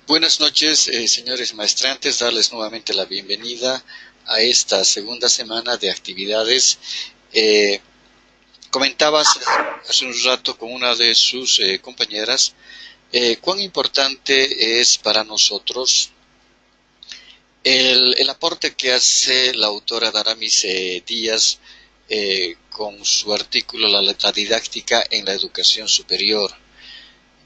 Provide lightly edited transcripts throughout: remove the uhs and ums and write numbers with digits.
Buenas noches, señores maestrantes, darles nuevamente la bienvenida a esta segunda semana de actividades. Eh, Comentabas hace un rato con una de sus compañeras cuán importante es para nosotros el aporte que hace la autora Daramis Díaz con su artículo La didáctica en la educación superior.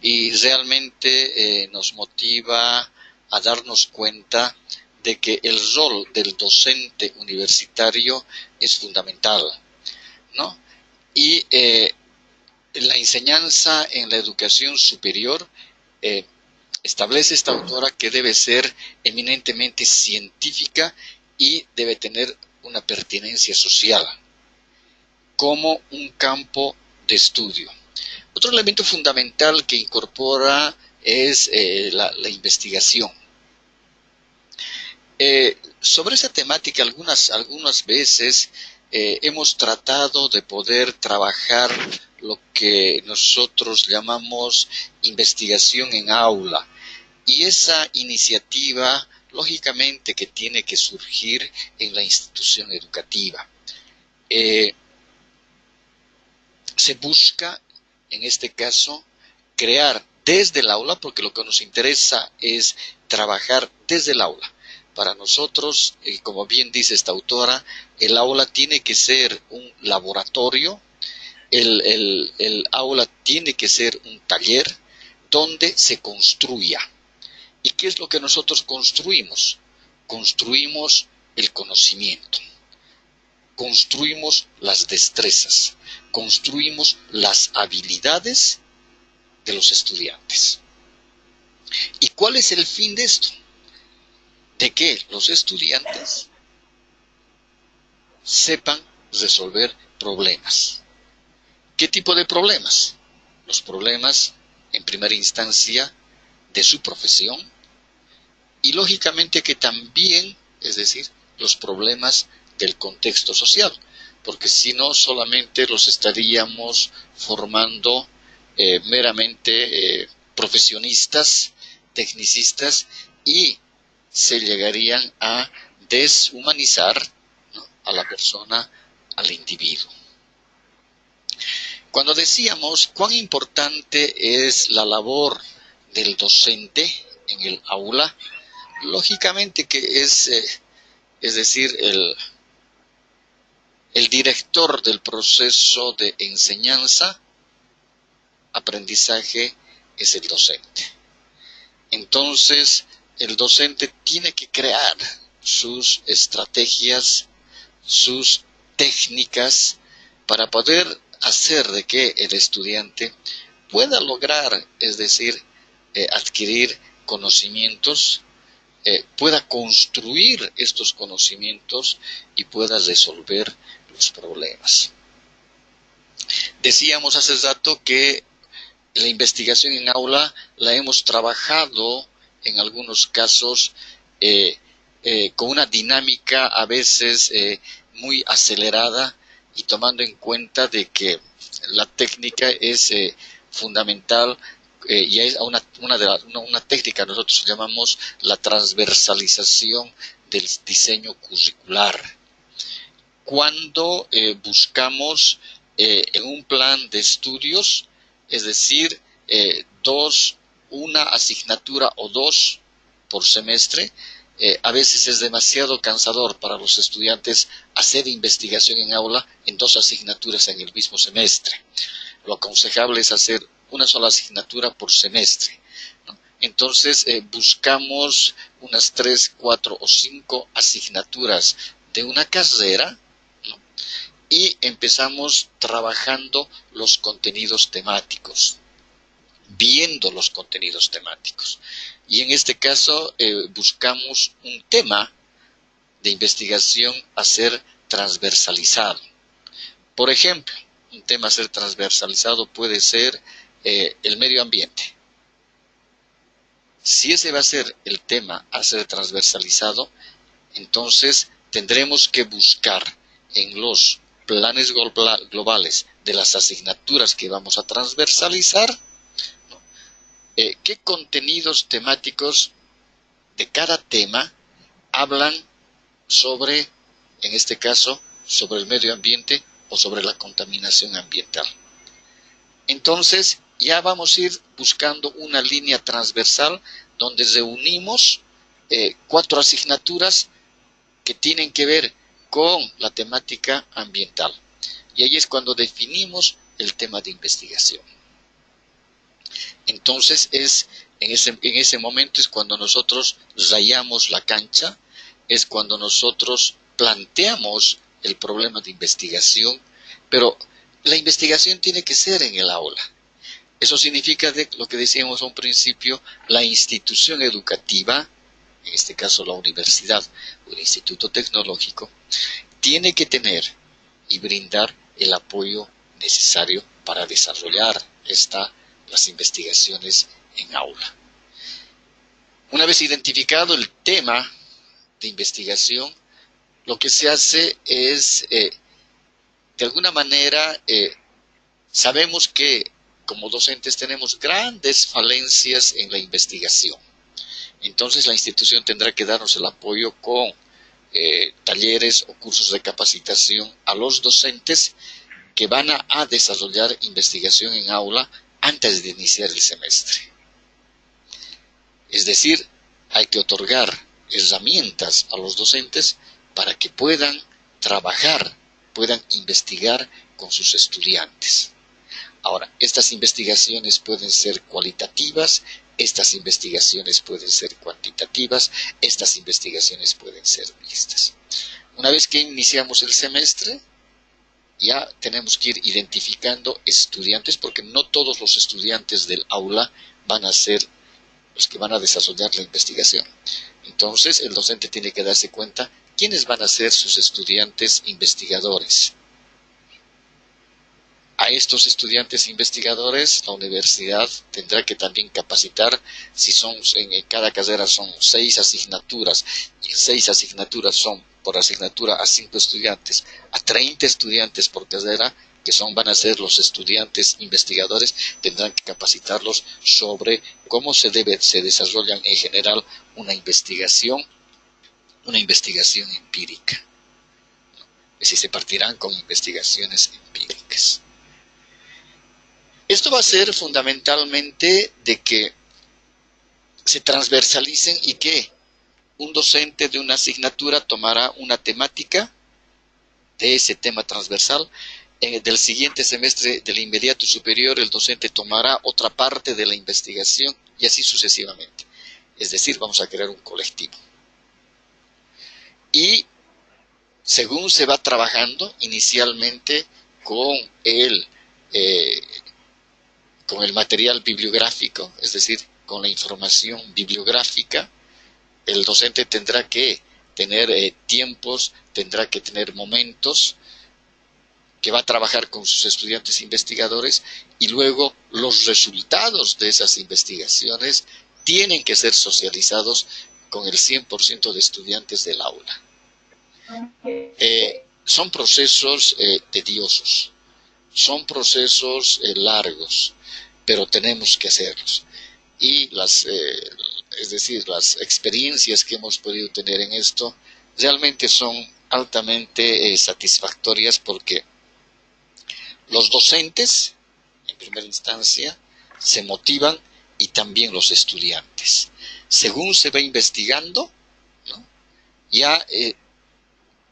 Y realmente nos motiva a darnos cuenta de que el rol del docente universitario es fundamental, ¿no? Y la enseñanza en la educación superior eh, establece esta autora que debe ser eminentemente científica y debe tener una pertinencia social como un campo de estudio. Otro elemento fundamental que incorpora es la investigación. Sobre esa temática algunas veces hemos tratado de poder trabajar lo que nosotros llamamos investigación en aula. Y esa iniciativa, lógicamente, que tiene que surgir en la institución educativa. Se busca, en este caso, crear desde el aula, porque lo que nos interesa es trabajar desde el aula. Para nosotros, como bien dice esta autora, el aula tiene que ser un laboratorio, el aula tiene que ser un taller donde se construya. ¿Y qué es lo que nosotros construimos? Construimos el conocimiento, construimos las destrezas, construimos las habilidades de los estudiantes. ¿Y cuál es el fin de esto? De que los estudiantes sepan resolver problemas. ¿Qué tipo de problemas? Los problemas, en primera instancia, de su profesión y lógicamente que también, es decir, los problemas del contexto social, porque si no solamente los estaríamos formando meramente profesionistas, tecnicistas, y se llegarían a deshumanizar, ¿no?, a la persona, al individuo. Cuando decíamos cuán importante es la labor del docente en el aula, lógicamente que es decir, el director del proceso de enseñanza, aprendizaje, es el docente. Entonces, el docente tiene que crear sus estrategias, sus técnicas, para poder hacer de que el estudiante pueda lograr, es decir, adquirir conocimientos, pueda construir estos conocimientos y pueda resolver los problemas. Decíamos hace rato que la investigación en aula la hemos trabajado en algunos casos con una dinámica a veces muy acelerada, y tomando en cuenta de que la técnica es fundamental, y es una técnica que nosotros llamamos la transversalización del diseño curricular. Cuando buscamos en un plan de estudios, es decir, una asignatura o dos por semestre, a veces es demasiado cansador para los estudiantes hacer investigación en aula en dos asignaturas en el mismo semestre. Lo aconsejable es hacer una sola asignatura por semestre, ¿no? Entonces buscamos unas 3, 4 o 5 asignaturas de una carrera, ¿no?, y empezamos trabajando los contenidos temáticos, viendo los contenidos temáticos. Y en este caso buscamos un tema de investigación a ser transversalizado. Por ejemplo, un tema a ser transversalizado puede ser el medio ambiente. Si ese va a ser el tema a ser transversalizado, entonces tendremos que buscar en los planes globales de las asignaturas que vamos a transversalizar, ¿no?, qué contenidos temáticos de cada tema hablan sobre, en este caso, sobre el medio ambiente o sobre la contaminación ambiental. Entonces, ya vamos a ir buscando una línea transversal donde reunimos 4 asignaturas que tienen que ver con la temática ambiental. Y ahí es cuando definimos el tema de investigación. Entonces, en ese momento es cuando nosotros rayamos la cancha, es cuando nosotros planteamos el problema de investigación, pero la investigación tiene que ser en el aula. Eso significa lo que decíamos a un principio, la institución educativa, en este caso la universidad o el instituto tecnológico, tiene que tener y brindar el apoyo necesario para desarrollar las investigaciones en aula. Una vez identificado el tema de investigación, lo que se hace es, de alguna manera, sabemos que como docentes tenemos grandes falencias en la investigación. Entonces la institución tendrá que darnos el apoyo con talleres o cursos de capacitación a los docentes que van a desarrollar investigación en aula antes de iniciar el semestre. Es decir, hay que otorgar herramientas a los docentes para que puedan trabajar, puedan investigar con sus estudiantes. Ahora, estas investigaciones pueden ser cualitativas, estas investigaciones pueden ser cuantitativas, estas investigaciones pueden ser mixtas. Una vez que iniciamos el semestre, ya tenemos que ir identificando estudiantes, porque no todos los estudiantes del aula van a ser los que van a desarrollar la investigación. Entonces, el docente tiene que darse cuenta quiénes van a ser sus estudiantes investigadores. A estos estudiantes investigadores, la universidad tendrá que también capacitar, si en cada carrera son 6 asignaturas, y 6 asignaturas son por asignatura a 5 estudiantes, a 30 estudiantes por carrera, que van a ser los estudiantes investigadores, tendrán que capacitarlos sobre cómo se desarrollan en general una investigación empírica. Es decir, se partirán con investigaciones empíricas. Esto va a ser fundamentalmente de que se transversalicen y que un docente de una asignatura tomará una temática de ese tema transversal. Del siguiente semestre del inmediato superior, el docente tomará otra parte de la investigación y así sucesivamente. Es decir, vamos a crear un colectivo. Y según se va trabajando inicialmente con el material bibliográfico, es decir, con la información bibliográfica, el docente tendrá que tener tiempos, tendrá que tener momentos que va a trabajar con sus estudiantes investigadores, y luego los resultados de esas investigaciones tienen que ser socializados con el 100% de estudiantes del aula. Son procesos tediosos, son procesos largos, pero tenemos que hacerlos. Y las experiencias que hemos podido tener en esto realmente son altamente satisfactorias, porque los docentes, en primera instancia, se motivan, y también los estudiantes. Según se va investigando, ¿no? Ya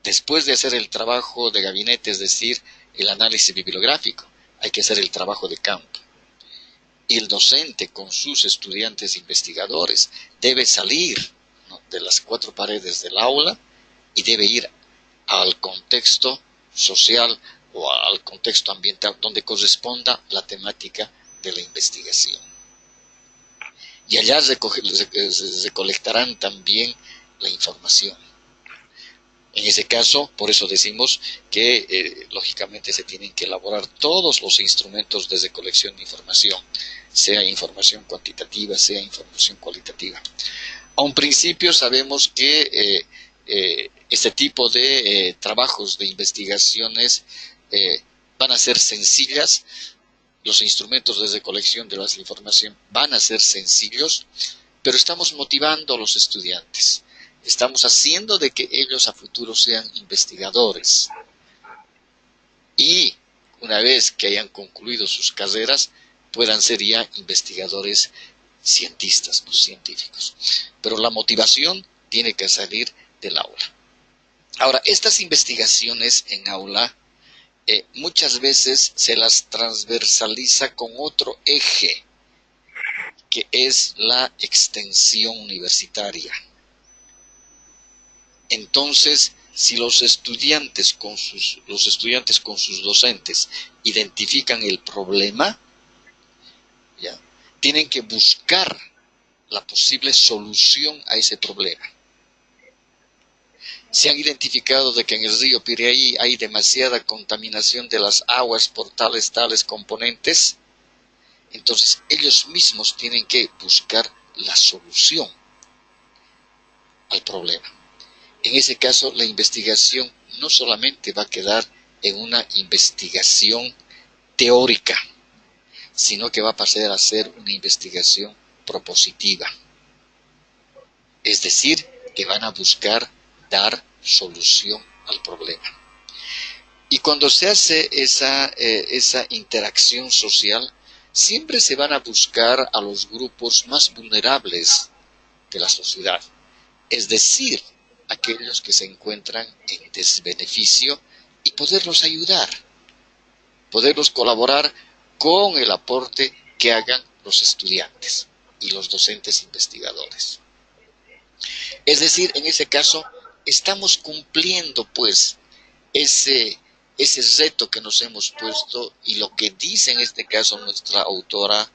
después de hacer el trabajo de gabinete, es decir, el análisis bibliográfico, hay que hacer el trabajo de campo. Y el docente con sus estudiantes investigadores debe salir, ¿no?, de las 4 paredes del aula y debe ir al contexto social o al contexto ambiental donde corresponda la temática de la investigación. Y allá recolectarán también la información. En ese caso, por eso decimos que lógicamente se tienen que elaborar todos los instrumentos de recolección de información, sea información cuantitativa, sea información cualitativa. A un principio sabemos que este tipo de trabajos de investigaciones van a ser sencillas, los instrumentos de recolección de la información van a ser sencillos, pero estamos motivando a los estudiantes. Estamos haciendo de que ellos a futuro sean investigadores. Y una vez que hayan concluido sus carreras, puedan ser ya investigadores cientistas, no científicos. Pero la motivación tiene que salir del aula. Ahora, estas investigaciones en aula muchas veces se las transversaliza con otro eje, que es la extensión universitaria. Entonces, si los estudiantes con sus docentes identifican el problema, ¿ya?, tienen que buscar la posible solución a ese problema. Se han identificado de que en el río Piraí hay demasiada contaminación de las aguas por tales componentes. Entonces ellos mismos tienen que buscar la solución al problema. En ese caso, la investigación no solamente va a quedar en una investigación teórica, sino que va a pasar a ser una investigación propositiva. Es decir, que van a buscar dar solución al problema. Y cuando se hace esa interacción social, siempre se van a buscar a los grupos más vulnerables de la sociedad, es decir, aquellos que se encuentran en desbeneficio, y poderlos ayudar, poderlos colaborar con el aporte que hagan los estudiantes y los docentes investigadores. Es decir, en ese caso, estamos cumpliendo pues ese reto que nos hemos puesto, y lo que dice en este caso nuestra autora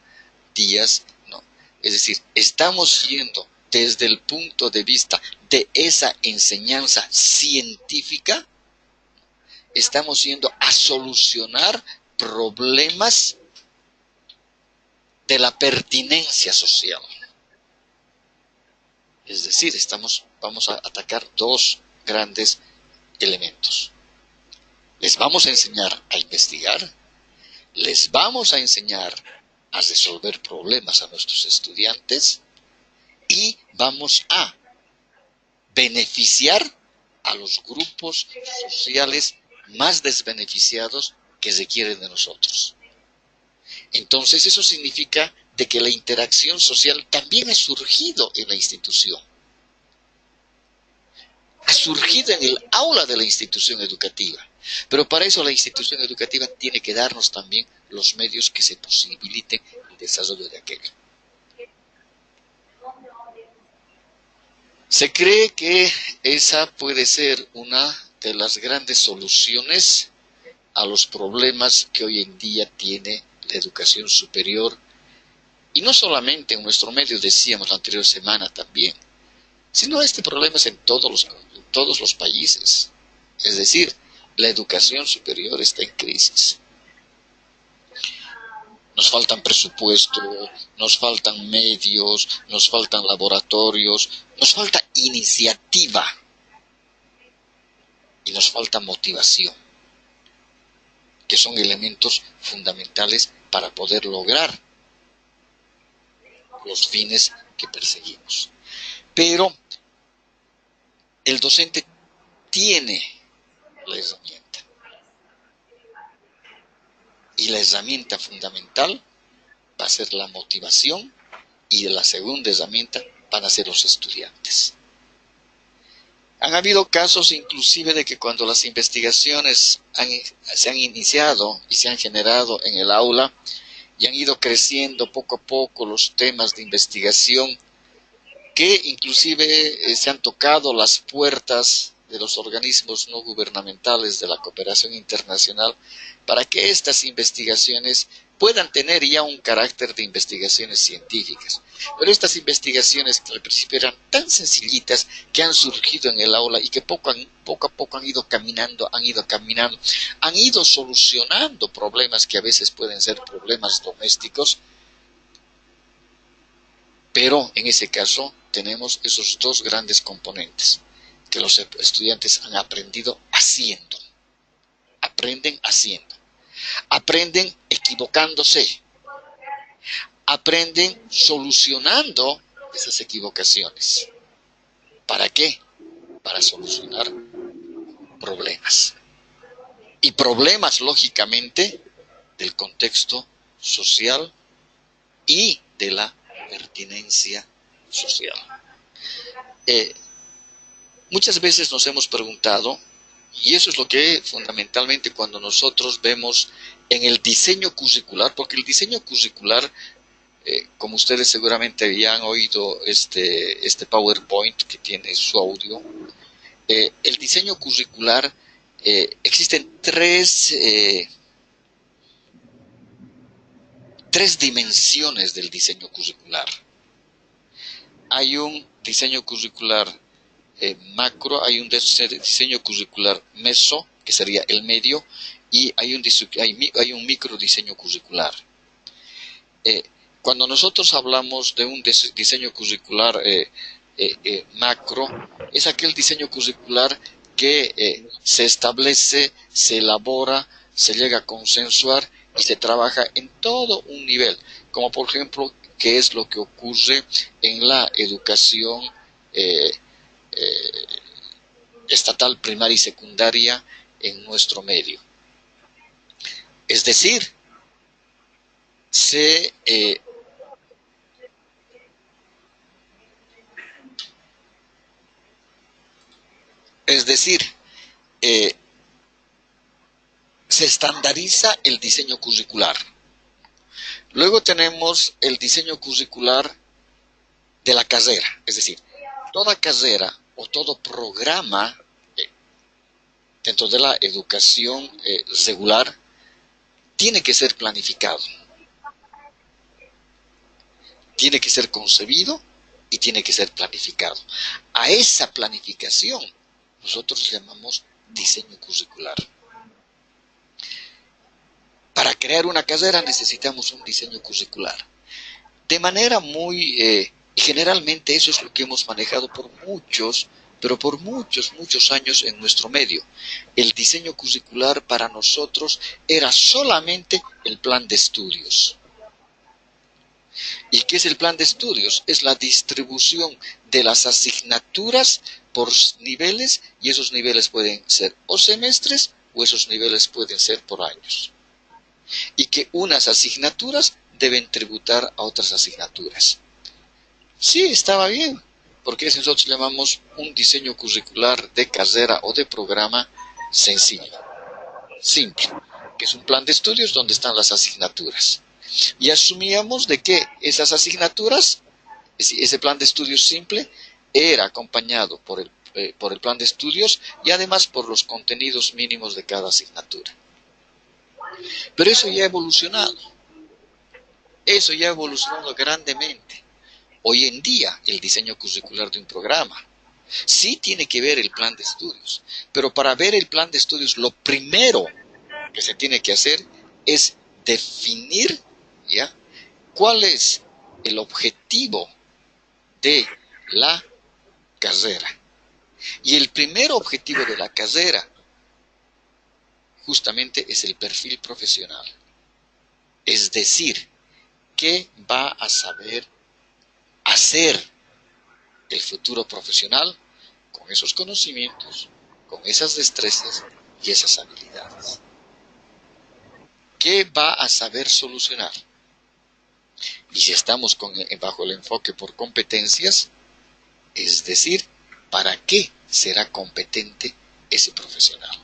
Díaz, ¿no? Es decir, estamos yendo desde el punto de vista de esa enseñanza científica, estamos yendo a solucionar problemas de la pertinencia social. Es decir, vamos a atacar dos grandes elementos. Les vamos a enseñar a investigar, les vamos a enseñar a resolver problemas a nuestros estudiantes, y vamos a beneficiar a los grupos sociales más desbeneficiados que requieren de nosotros. Entonces eso significa de que la interacción social también ha surgido en la institución. Ha surgido en el aula de la institución educativa. Pero para eso la institución educativa tiene que darnos también los medios que se posibiliten el desarrollo de aquello. Se cree que esa puede ser una de las grandes soluciones a los problemas que hoy en día tiene la educación superior, y no solamente en nuestro medio, decíamos la anterior semana también, sino este problema es en todos los países. Es decir, la educación superior está en crisis. Nos faltan presupuestos, nos faltan medios, nos faltan laboratorios, nos falta iniciativa y nos falta motivación, que son elementos fundamentales para poder lograr los fines que perseguimos. Pero el docente tiene la herramienta. Y la herramienta fundamental va a ser la motivación, y la segunda herramienta van a ser los estudiantes. Han habido casos inclusive de que cuando las investigaciones se han iniciado y se han generado en el aula, y han ido creciendo poco a poco los temas de investigación, que inclusive se han tocado las puertas de los organismos no gubernamentales de la cooperación internacional para que estas investigaciones puedan tener ya un carácter de investigaciones científicas. Pero estas investigaciones que al principio eran tan sencillitas, que han surgido en el aula y que poco a poco han ido caminando, han ido solucionando problemas que a veces pueden ser problemas domésticos. Pero en ese caso tenemos esos dos grandes componentes, que los estudiantes han aprendido haciendo. Aprenden haciendo. aprenden equivocándose, aprenden solucionando esas equivocaciones. ¿Para qué? Para solucionar problemas. Y problemas, lógicamente, del contexto social y de la pertinencia social. Muchas veces nos hemos preguntado, y eso es lo que fundamentalmente cuando nosotros vemos en el diseño curricular, porque el diseño curricular, como ustedes seguramente ya han oído este PowerPoint que tiene su audio, el diseño curricular, existen tres dimensiones del diseño curricular. Hay un diseño curricular macro, hay un diseño curricular meso, que sería el medio, y hay un micro diseño curricular. Cuando nosotros hablamos de un diseño curricular macro, es aquel diseño curricular que se establece, se elabora, se llega a consensuar y se trabaja en todo un nivel, como por ejemplo, que es lo que ocurre en la educación estatal, primaria y secundaria en nuestro medio. Es decir, se estandariza el diseño curricular. Luego tenemos el diseño curricular de la carrera, es decir, toda carrera o todo programa dentro de la educación regular tiene que ser planificado, tiene que ser concebido y tiene que ser planificado. A esa planificación nosotros llamamos diseño curricular. Para crear una carrera necesitamos un diseño curricular. De manera muy, generalmente eso es lo que hemos manejado por muchos años en nuestro medio. El diseño curricular para nosotros era solamente el plan de estudios. ¿Y qué es el plan de estudios? Es la distribución de las asignaturas por niveles, y esos niveles pueden ser o semestres o esos niveles pueden ser por años. Y que unas asignaturas deben tributar a otras asignaturas. Sí, estaba bien, porque nosotros llamamos un diseño curricular de carrera o de programa sencillo, simple, que es un plan de estudios donde están las asignaturas. Y asumíamos de que esas asignaturas, ese plan de estudios simple, era acompañado por el plan de estudios y además por los contenidos mínimos de cada asignatura. Pero eso ya ha evolucionado. Eso ya ha evolucionado grandemente. Hoy en día, el diseño curricular de un programa sí tiene que ver el plan de estudios. Pero para ver el plan de estudios, lo primero que se tiene que hacer es definir, ¿ya?, cuál es el objetivo de la carrera. Y el primer objetivo de la carrera justamente es el perfil profesional. Es decir, ¿qué va a saber hacer el futuro profesional con esos conocimientos, con esas destrezas y esas habilidades? ¿Qué va a saber solucionar? Y si estamos bajo el enfoque por competencias, es decir, ¿para qué será competente ese profesional?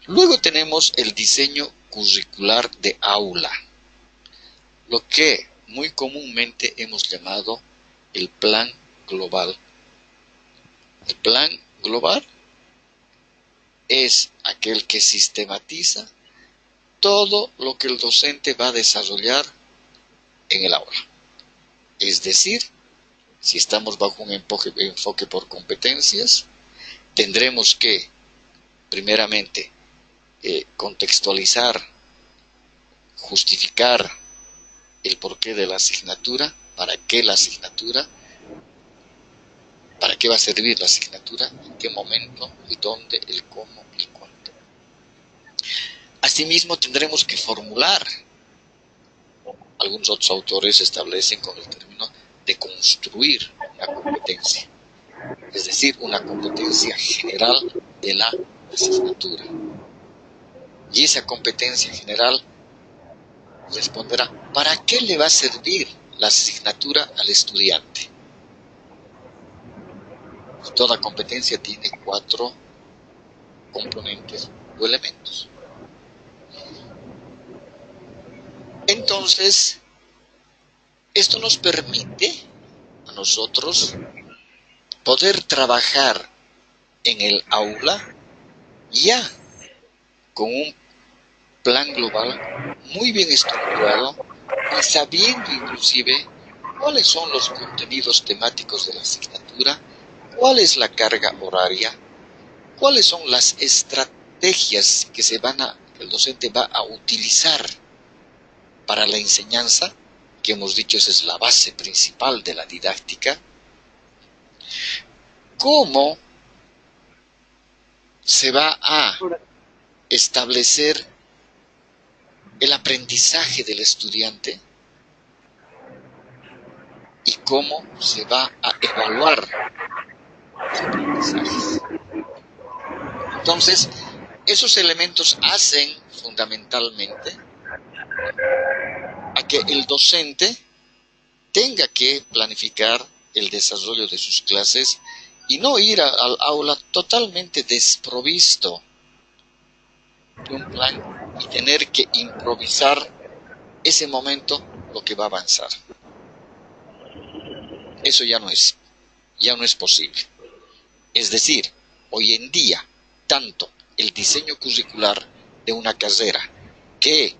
Luego tenemos el diseño curricular de aula, lo que muy comúnmente hemos llamado el plan global. El plan global es aquel que sistematiza todo lo que el docente va a desarrollar en el aula. Es decir, si estamos bajo un enfoque por competencias, tendremos que, primeramente, contextualizar, justificar el porqué de la asignatura, para qué va a servir la asignatura, en qué momento, y dónde, el cómo, el cuánto. Asimismo, tendremos que formular. Algunos otros autores establecen con el término de construir una competencia, es decir, una competencia general de la asignatura. Y esa competencia general responderá, ¿para qué le va a servir la asignatura al estudiante? Toda competencia tiene 4 componentes o elementos. Entonces, esto nos permite a nosotros poder trabajar en el aula ya con un plan global muy bien estructurado y sabiendo inclusive cuáles son los contenidos temáticos de la asignatura, cuál es la carga horaria, cuáles son las estrategias que el docente va a utilizar para la enseñanza, que hemos dicho esa es la base principal de la didáctica, cómo se va a establecer el aprendizaje del estudiante y cómo se va a evaluar los aprendizajes. Entonces, esos elementos hacen fundamentalmente a que el docente tenga que planificar el desarrollo de sus clases y no ir al aula totalmente desprovisto de un plan y tener que improvisar ese momento lo que va a avanzar. Eso ya no es posible. Es decir, hoy en día, tanto el diseño curricular de una carrera, que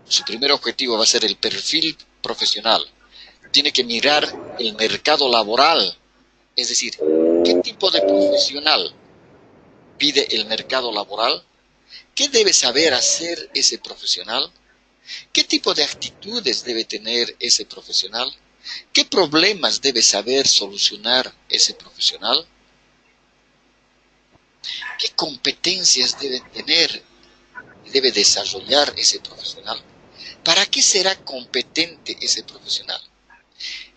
su primer objetivo va a ser el perfil profesional, tiene que mirar el mercado laboral, es decir, qué tipo de profesional pide el mercado laboral, qué debe saber hacer ese profesional, qué tipo de actitudes debe tener ese profesional, qué problemas debe saber solucionar ese profesional, qué competencias debe tener y debe desarrollar ese profesional. ¿Para qué será competente ese profesional?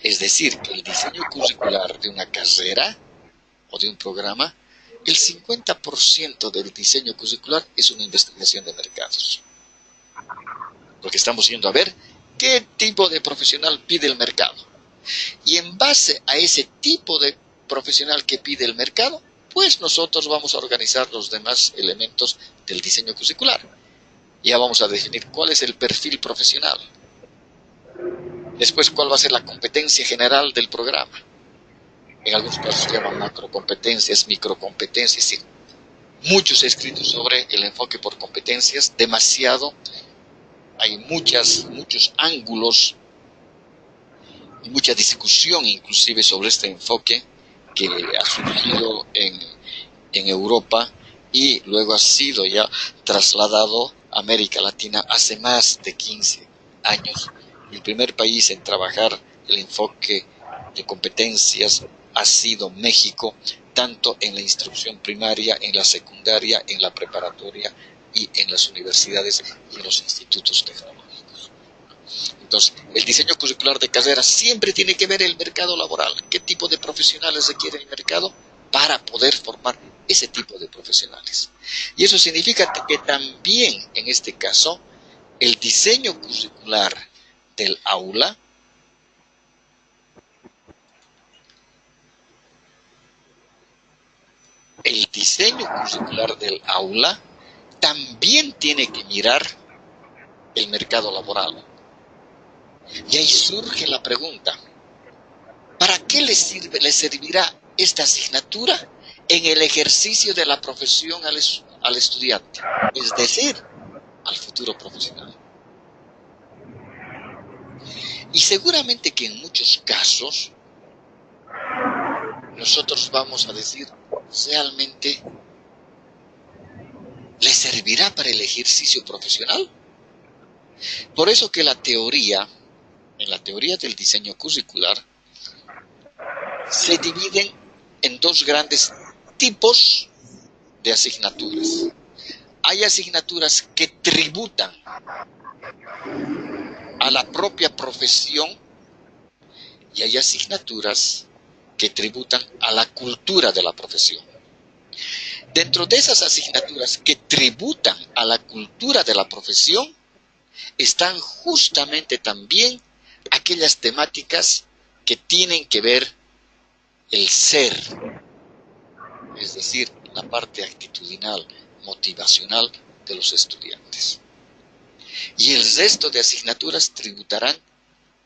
Es decir, que el diseño curricular de una carrera o de un programa, el 50% del diseño curricular es una investigación de mercados. Porque estamos yendo a ver qué tipo de profesional pide el mercado. Y en base a ese tipo de profesional que pide el mercado, pues nosotros vamos a organizar los demás elementos del diseño curricular. Ya vamos a definir cuál es el perfil profesional. Después, cuál va a ser la competencia general del programa. En algunos casos se llaman macrocompetencias, microcompetencias. Y muchos escritos sobre el enfoque por competencias, demasiado. Hay muchos ángulos y mucha discusión inclusive sobre este enfoque que ha surgido en Europa y luego ha sido ya trasladado a América Latina hace más de 15 años. El primer país en trabajar el enfoque de competencias ha sido México, tanto en la instrucción primaria, en la secundaria, en la preparatoria y en las universidades y en los institutos tecnológicos. Entonces, el diseño curricular de carrera siempre tiene que ver el mercado laboral. ¿Qué tipo de profesionales requiere el mercado para poder formar ese tipo de profesionales? Y eso significa que también, en este caso, el diseño curricular del aula también tiene que mirar el mercado laboral. Y ahí surge la pregunta, ¿para qué le servirá esta asignatura en el ejercicio de la profesión al estudiante? Es decir, al futuro profesional. Y seguramente que en muchos casos nosotros vamos a decir, ¿realmente le servirá para el ejercicio profesional? Por eso que en la teoría del diseño curricular, se dividen en 2 grandes tipos de asignaturas. hay asignaturas que tributan a la propia profesión y hay asignaturas que tributan a la cultura de la profesión. Dentro de esas asignaturas que tributan a la cultura de la profesión están justamente también aquellas temáticas que tienen que ver el ser, es decir, la parte actitudinal, motivacional de los estudiantes. Y el resto de asignaturas tributarán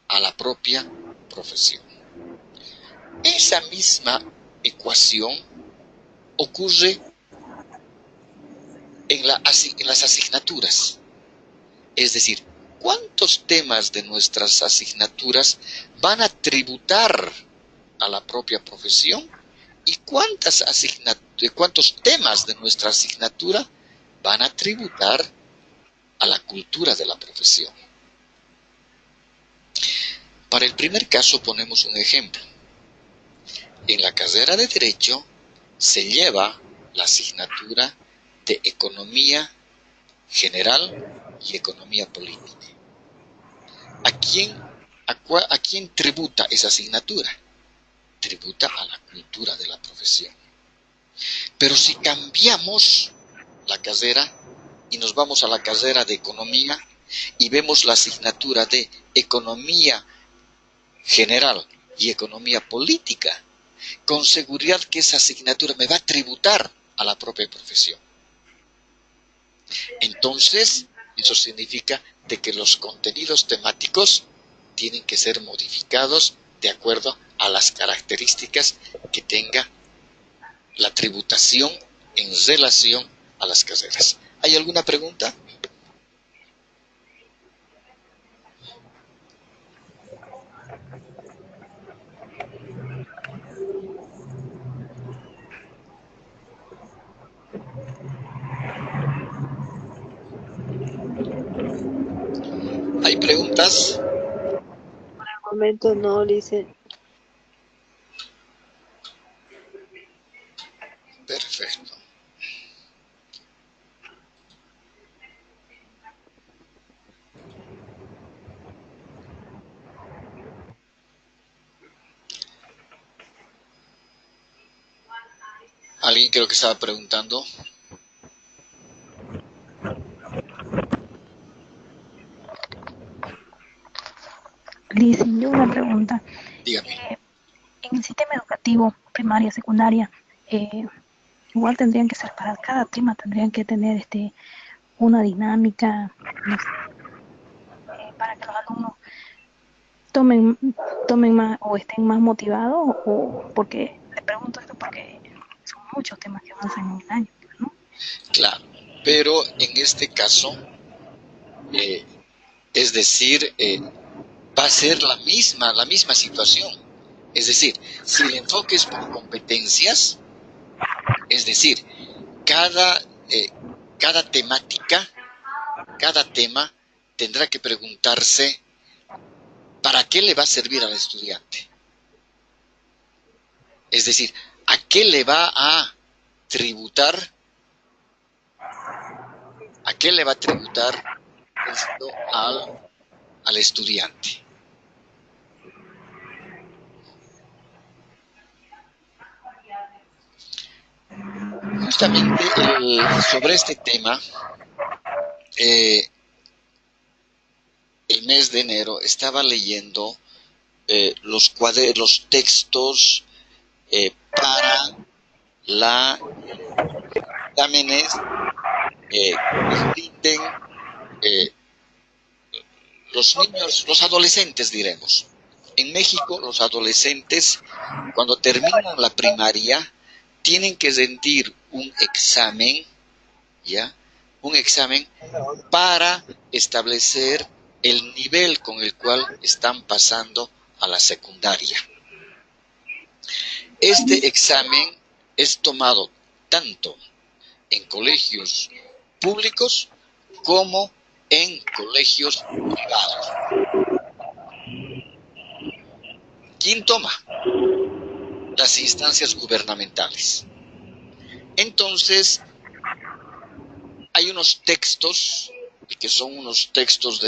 a la propia profesión. Esa misma ecuación ocurre en las asignaturas. Es decir, ¿cuántos temas de nuestras asignaturas van a tributar a la propia profesión? ¿Y cuántos temas de nuestra asignatura van a tributar a la cultura de la profesión? Para el primer caso ponemos un ejemplo. En la carrera de Derecho se lleva la asignatura de Economía General y Economía Política. ¿A quién tributa esa asignatura? Tributa a la cultura de la profesión. Pero si cambiamos la carrera y nos vamos a la carrera de Economía y vemos la asignatura de Economía General y Economía Política, con seguridad que esa asignatura me va a tributar a la propia profesión. Entonces, eso significa de que los contenidos temáticos tienen que ser modificados de acuerdo a las características que tenga la tributación en relación a las carreras. ¿Hay alguna pregunta? ¿Hay preguntas? Por el momento no, dice. Perfecto. ¿Alguien creo que estaba preguntando? Liz, yo una pregunta. Dígame. En el sistema educativo, primaria, secundaria, igual tendrían que ser para cada tema, tendrían que tener una dinámica, no sé, para que los alumnos tomen más o estén más motivados, o porque le pregunto esto porque son muchos temas que avanzan en el año, ¿no? Claro, pero en este caso, es decir, va a ser la misma situación. Es decir, si el enfoque es por competencias, es decir, cada, cada temática, cada tema tendrá que preguntarse ¿para qué le va a servir al estudiante? Es decir, ¿a qué le va a tributar? ¿A qué le va a tributar esto al estudiante? Justamente sobre este tema, el mes de enero estaba leyendo los textos para la exámenes que rinden los niños, los adolescentes, diremos. En México, los adolescentes, cuando terminan la primaria, tienen que rendir un examen, ¿ya? Un examen para establecer el nivel con el cual están pasando a la secundaria. Este examen es tomado tanto en colegios públicos como en colegios privados. ¿Quién toma? Las instancias gubernamentales. Entonces, hay unos textos, que son unos textos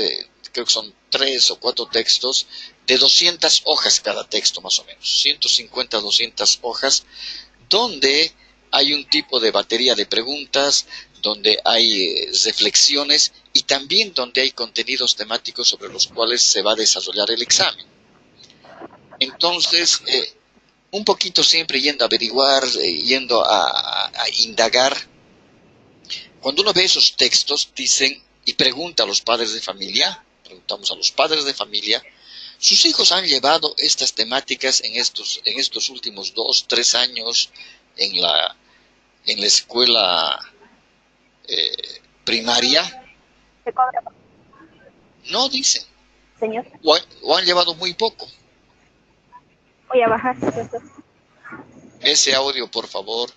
creo que son 3 o 4 textos, de 200 hojas cada texto más o menos, 150 a 200 hojas, donde hay un tipo de batería de preguntas, donde hay reflexiones y también donde hay contenidos temáticos sobre los cuales se va a desarrollar el examen. Entonces, un poquito siempre yendo a averiguar, yendo a indagar. Cuando uno ve esos textos, dicen, y pregunta a los padres de familia, preguntamos a los padres de familia, ¿sus hijos han llevado estas temáticas en estos últimos 2, 3 años en la escuela primaria? No, dicen. Señor, O han llevado muy poco. voy a bajar. Ese audio, por favor.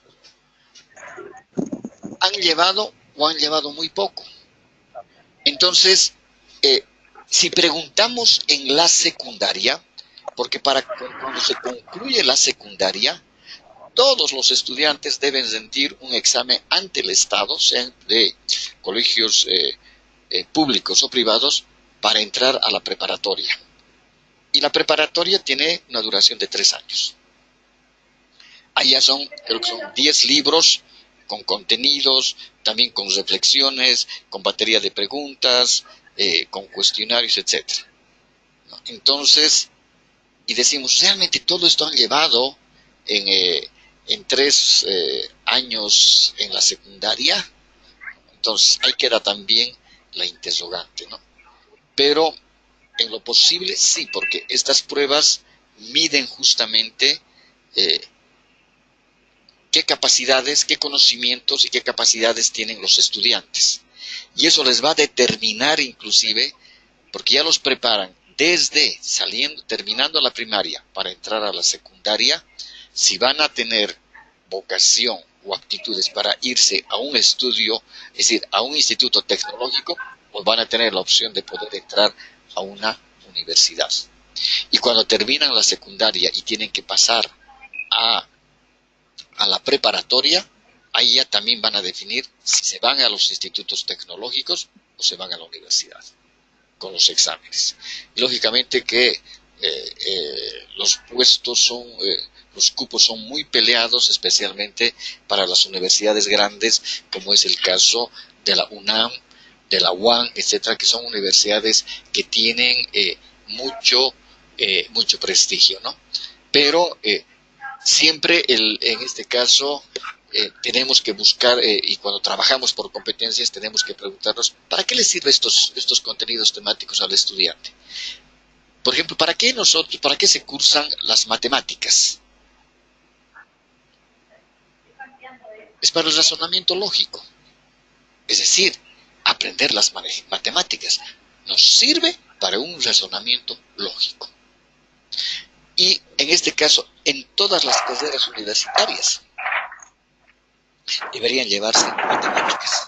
¿Han llevado o han llevado muy poco? Entonces, si preguntamos en la secundaria, porque cuando se concluye la secundaria, todos los estudiantes deben rendir un examen ante el Estado, sean de colegios públicos o privados, para entrar a la preparatoria. Y la preparatoria tiene una duración de 3 años. Allá creo que son 10 libros con contenidos, también con reflexiones, con batería de preguntas, con cuestionarios, etc. ¿No? Entonces, y decimos, ¿realmente todo esto han llevado en 3 años en la secundaria? Entonces, ahí queda también la interrogante, ¿no? Pero, en lo posible, sí, porque estas pruebas miden justamente qué capacidades, qué conocimientos y qué capacidades tienen los estudiantes. Y eso les va a determinar inclusive, porque ya los preparan desde terminando la primaria para entrar a la secundaria, si van a tener vocación o aptitudes para irse a un estudio, es decir, a un instituto tecnológico, pues van a tener la opción de poder entrar a una universidad. Y cuando terminan la secundaria y tienen que pasar a la preparatoria, ahí ya también van a definir si se van a los institutos tecnológicos o se van a la universidad con los exámenes. Y lógicamente que los cupos son muy peleados, especialmente para las universidades grandes, como es el caso de la UNAM, de la UAM, etcétera, que son universidades que tienen mucho prestigio, ¿no? Pero siempre en este caso tenemos que buscar, y cuando trabajamos por competencias tenemos que preguntarnos, ¿para qué les sirven estos contenidos temáticos al estudiante? Por ejemplo, ¿para qué se cursan las matemáticas? Es para el razonamiento lógico. Es decir, aprender las matemáticas nos sirve para un razonamiento lógico. Y en este caso, en todas las carreras universitarias deberían llevarse matemáticas.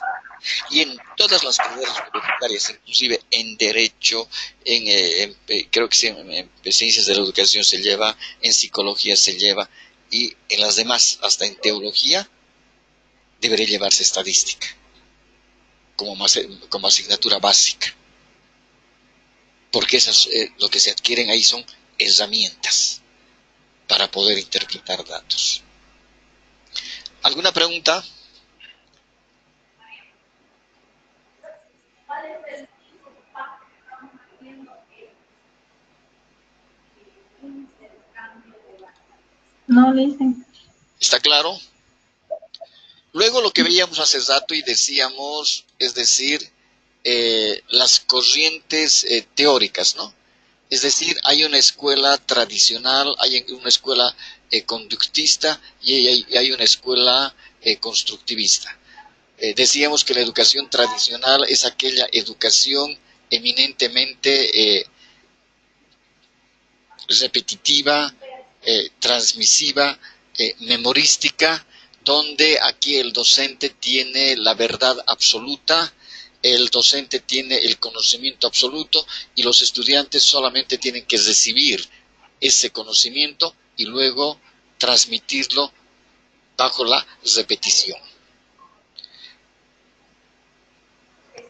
Y en todas las carreras universitarias, inclusive en Derecho, creo que sí, en Ciencias de la Educación se lleva, en Psicología se lleva, y en las demás, hasta en Teología, debería llevarse Estadística como asignatura básica. Porque lo que se adquieren ahí son herramientas para poder interpretar datos. ¿Alguna pregunta? No, dicen. ¿Está claro? Luego lo que veíamos hace rato y decíamos, es decir, las corrientes teóricas, ¿no? Es decir, hay una escuela tradicional, hay una escuela conductista y hay una escuela constructivista. Decíamos que la educación tradicional es aquella educación eminentemente repetitiva, transmisiva, memorística, donde aquí el docente tiene la verdad absoluta, el docente tiene el conocimiento absoluto y los estudiantes solamente tienen que recibir ese conocimiento y luego transmitirlo bajo la repetición.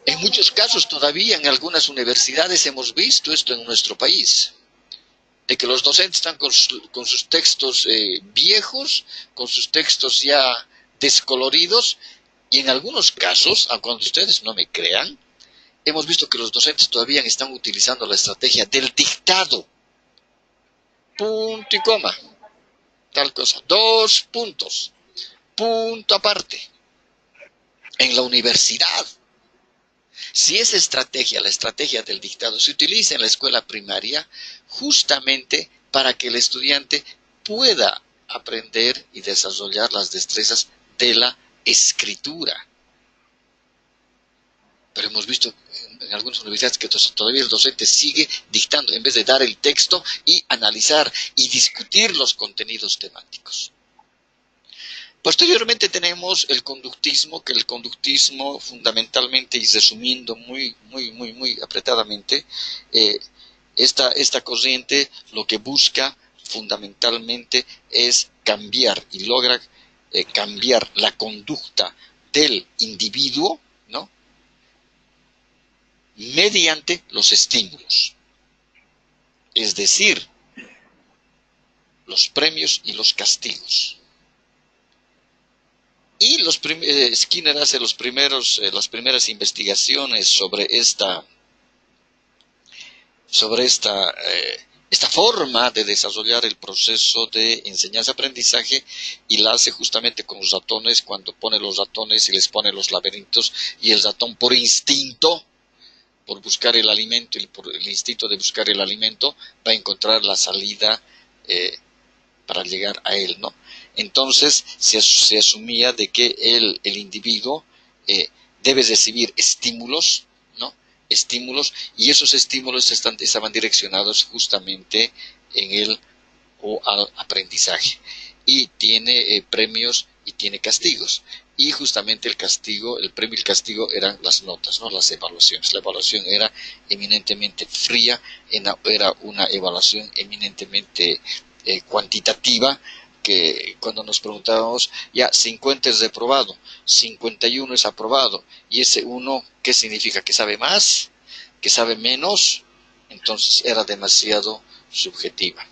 En muchos casos todavía en algunas universidades hemos visto esto en nuestro país, de que los docentes están con sus textos viejos, con sus textos ya descoloridos, y en algunos casos, aunque ustedes no me crean, hemos visto que los docentes todavía están utilizando la estrategia del dictado. Punto y coma, tal cosa, 2 puntos, punto aparte. En la universidad, si esa estrategia, la estrategia del dictado, se utiliza en la escuela primaria, justamente para que el estudiante pueda aprender y desarrollar las destrezas de la escritura. Pero hemos visto en algunas universidades que todavía el docente sigue dictando en vez de dar el texto y analizar y discutir los contenidos temáticos. Posteriormente tenemos el conductismo, que el conductismo fundamentalmente, y resumiendo muy apretadamente, esta corriente lo que busca fundamentalmente es cambiar y logra cambiar la conducta del individuo, ¿no?, mediante los estímulos, es decir, los premios y los castigos. Y Skinner hace las primeras investigaciones sobre esta forma de desarrollar el proceso de enseñanza-aprendizaje, y la hace justamente con los ratones, cuando pone los ratones y les pone los laberintos, y el ratón por instinto, por buscar el alimento y por el instinto de buscar el alimento, va a encontrar la salida para llegar a él, ¿no? Entonces se asumía de que el individuo debe recibir estímulos, ¿no?, estímulos, y esos estímulos estaban direccionados justamente en el o al aprendizaje, y tiene premios y tiene castigos, y justamente el premio y el castigo eran las notas, ¿no?, las evaluaciones. La evaluación era eminentemente fría, era una evaluación eminentemente cuantitativa, que cuando nos preguntábamos, ya 50 es reprobado, 51 es aprobado, y ese 1, ¿qué significa? ¿Que sabe más? ¿Que sabe menos? Entonces era demasiado subjetiva.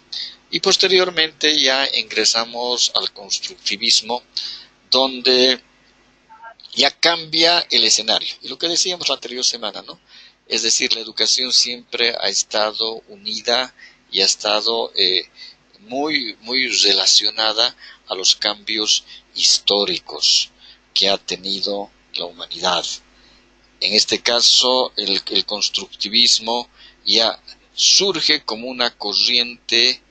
Y posteriormente ya ingresamos al constructivismo, donde ya cambia el escenario. Y lo que decíamos la anterior semana, ¿no?, es decir, la educación siempre ha estado unida y ha estado muy relacionada a los cambios históricos que ha tenido la humanidad. En este caso, el constructivismo ya surge como una corriente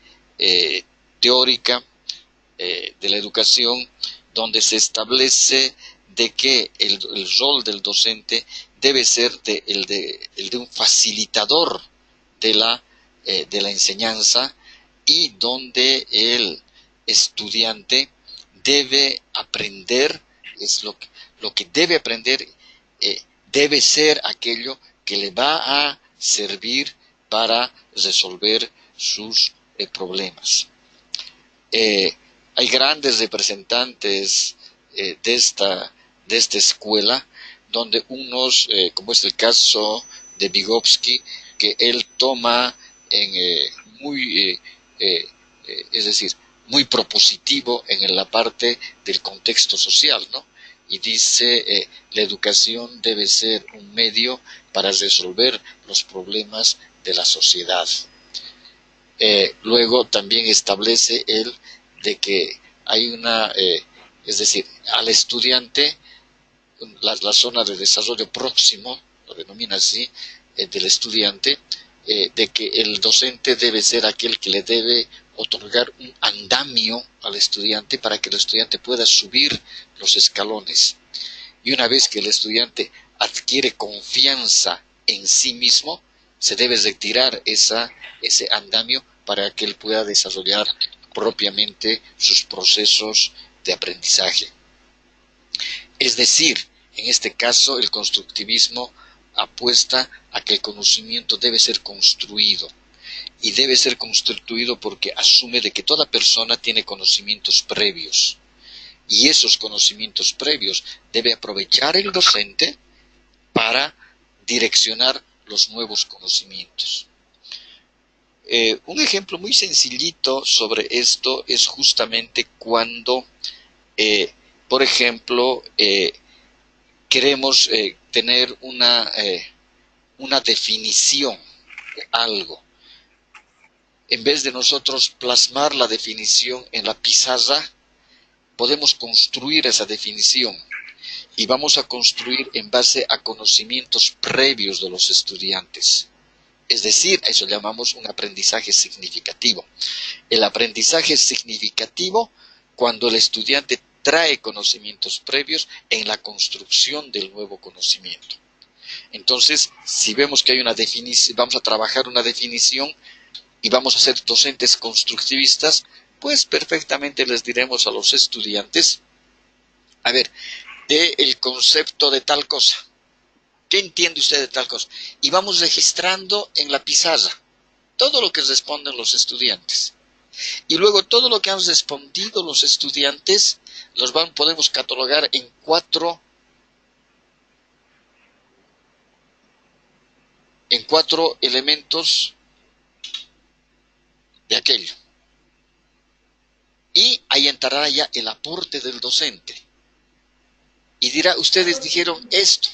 teórica de la educación, donde se establece de que el rol del docente debe ser el de un facilitador de la enseñanza, y donde el estudiante debe aprender, lo que debe aprender debe ser aquello que le va a servir para resolver sus problemas. Hay grandes representantes de esta escuela, donde unos, como es el caso de Vygotsky, que él toma es decir, muy propositivo en la parte del contexto social, ¿no?, y dice, la educación debe ser un medio para resolver los problemas de la sociedad. Luego también establece él de que hay es decir, al estudiante, la zona de desarrollo próximo, lo denomina así, del estudiante, de que el docente debe ser aquel que le debe otorgar un andamio al estudiante para que el estudiante pueda subir los escalones. Y una vez que el estudiante adquiere confianza en sí mismo, se debe retirar ese andamio para que él pueda desarrollar propiamente sus procesos de aprendizaje. Es decir, en este caso el constructivismo apuesta a que el conocimiento debe ser construido, y debe ser construido porque asume de que toda persona tiene conocimientos previos, y esos conocimientos previos debe aprovechar el docente para direccionar los nuevos conocimientos. Un ejemplo muy sencillito sobre esto es justamente cuando, por ejemplo, queremos tener una definición de algo. En vez de nosotros plasmar la definición en la pizarra, podemos construir esa definición y vamos a construir en base a conocimientos previos de los estudiantes. Es decir, a eso llamamos un aprendizaje significativo. El aprendizaje es significativo cuando el estudiante trae conocimientos previos en la construcción del nuevo conocimiento. Entonces, si vemos que hay una definición, vamos a trabajar una definición y vamos a ser docentes constructivistas, pues perfectamente les diremos a los estudiantes, a ver, el concepto de tal cosa. ¿Qué entiende usted de tal cosa? Y vamos registrando en la pizarra todo lo que responden los estudiantes. Y luego todo lo que han respondido los estudiantes podemos catalogar en cuatro elementos de aquello. Y ahí entrará ya el aporte del docente. Y dirá, ustedes dijeron esto,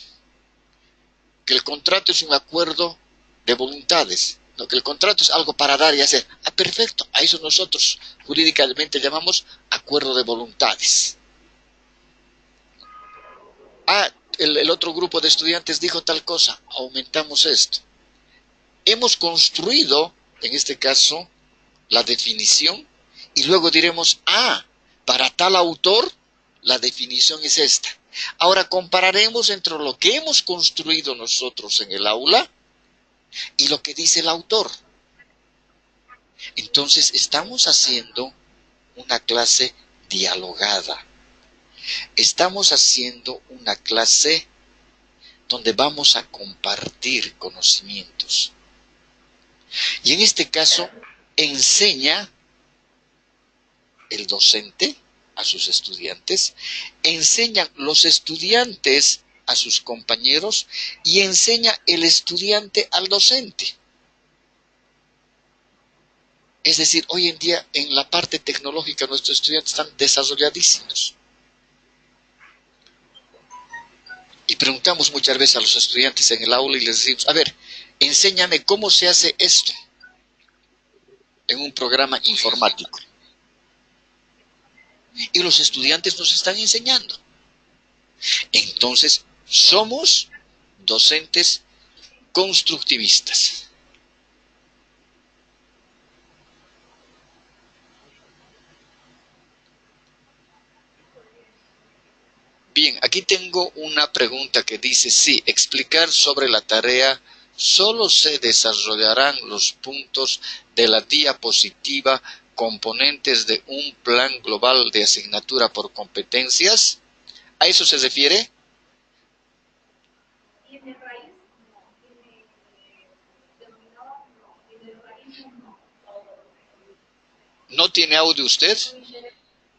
que el contrato es un acuerdo de voluntades, ¿no? Que el contrato es algo para dar y hacer. Ah, perfecto, a eso nosotros jurídicamente llamamos acuerdo de voluntades. Ah, el otro grupo de estudiantes dijo tal cosa, aumentamos esto. Hemos construido, en este caso, la definición y luego diremos, para tal autor, la definición es esta. Ahora compararemos entre lo que hemos construido nosotros en el aula y lo que dice el autor. Entonces estamos haciendo una clase dialogada. Estamos haciendo una clase donde vamos a compartir conocimientos. Y en este caso, enseña el docente a sus estudiantes, enseñan los estudiantes a sus compañeros y enseña el estudiante al docente. Es decir, hoy en día en la parte tecnológica nuestros estudiantes están desarrolladísimos. Y preguntamos muchas veces a los estudiantes en el aula y les decimos, a ver, enséñame cómo se hace esto en un programa informático. Y los estudiantes nos están enseñando. Entonces, somos docentes constructivistas. Bien, aquí tengo una pregunta que dice, sí, explicar sobre la tarea, solo se desarrollarán los puntos de la diapositiva componentes de un plan global de asignatura por competencias. ¿A eso se refiere? ¿No tiene audio usted?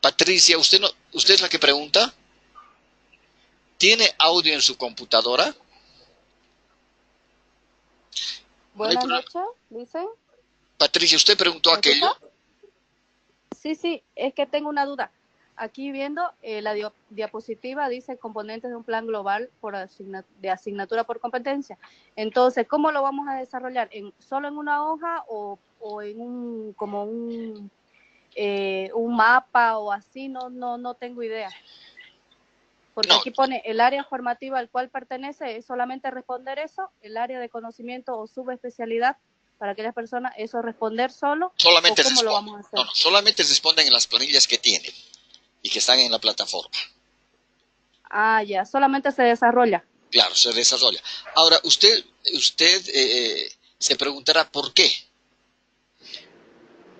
Patricia, ¿usted es la que pregunta? ¿Tiene audio en su computadora? Buenas noches, dicen. Patricia, ¿usted preguntó aquello? Sí, es que tengo una duda. Aquí viendo la diapositiva dice componentes de un plan global de asignatura por competencia. Entonces, ¿cómo lo vamos a desarrollar? ¿Solo en una hoja o en un mapa o así? No tengo idea. Porque aquí pone el área formativa al cual pertenece, es solamente responder eso, el área de conocimiento o subespecialidad para aquellas personas, eso responder solo. Solamente ¿Cómo lo vamos a hacer? No, solamente responden en las planillas que tienen y que están en la plataforma. Ya, solamente se desarrolla. Claro, se desarrolla. Ahora, usted se preguntará ¿por qué?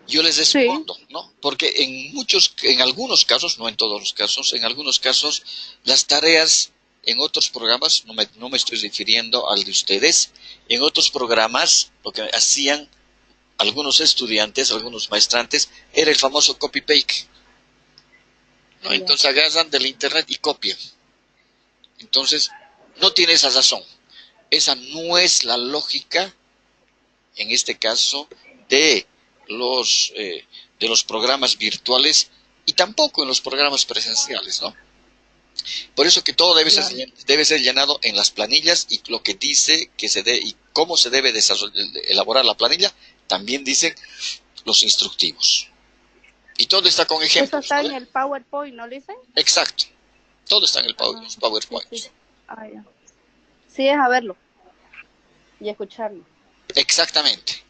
Yo les respondo, sí. ¿No? Porque en algunos casos, no en todos los casos, en algunos casos, las tareas en otros programas, no me estoy refiriendo al de ustedes, en otros programas lo que hacían algunos estudiantes, algunos maestrantes, era el famoso copy-paste, ¿no? Entonces agarran del internet y copian. Entonces, no tiene esa razón. Esa no es la lógica, en este caso, de los programas virtuales y tampoco en los programas presenciales, ¿no? Por eso que todo Claro. debe ser llenado en las planillas, y lo que dice que y cómo se debe elaborar la planilla, también dicen los instructivos. Y todo está con Eso ejemplos, está ¿no? en el PowerPoint, ¿no, dicen? Exacto. Todo está en los Sí, sí. PowerPoints. Ah, ya. Sí, es a verlo y escucharlo. Exactamente.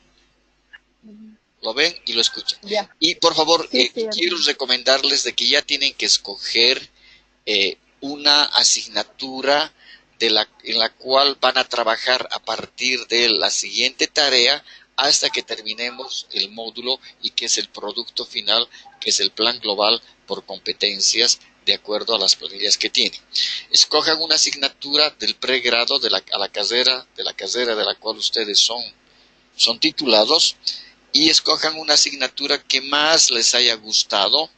Ujú. Lo ven y lo escuchan. Ya. Y por favor, Sí, sí, quiero entiendo. recomendarles de que ya tienen que escoger una asignatura en la cual van a trabajar a partir de la siguiente tarea hasta que terminemos el módulo, y que es el producto final, que es el plan global por competencias de acuerdo a las planillas que tienen. Escojan una asignatura del pregrado de la carrera de la cual ustedes son titulados, y escojan una asignatura que más les haya gustado,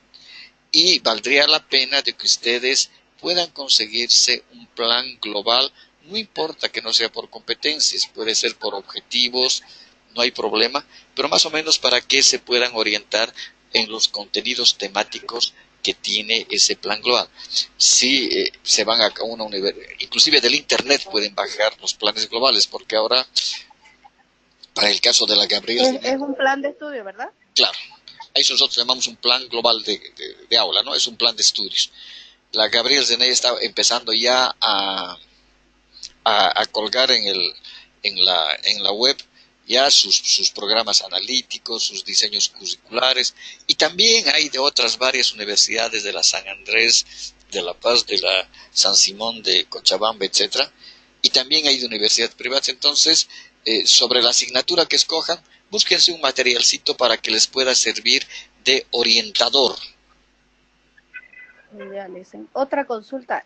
y valdría la pena de que ustedes puedan conseguirse un plan global. No importa que no sea por competencias, puede ser por objetivos, no hay problema, pero más o menos para que se puedan orientar en los contenidos temáticos que tiene ese plan global. Si se van a una universidad, inclusive del internet pueden bajar los planes globales, porque ahora, para el caso de la Gabriel, Es un plan de estudio, ¿verdad? claro, a eso nosotros llamamos un plan global de aula, ¿no? Es un plan de estudios. La Gabriel Zené está empezando ya a colgar en la web ya sus programas analíticos, sus diseños curriculares, y también hay de otras varias universidades, de la San Andrés, de La Paz, de la San Simón, de Cochabamba, etcétera, y también hay de universidades privadas. Entonces, sobre la asignatura que escojan, búsquense un materialcito para que les pueda servir de orientador. Ya le dicen. Otra consulta.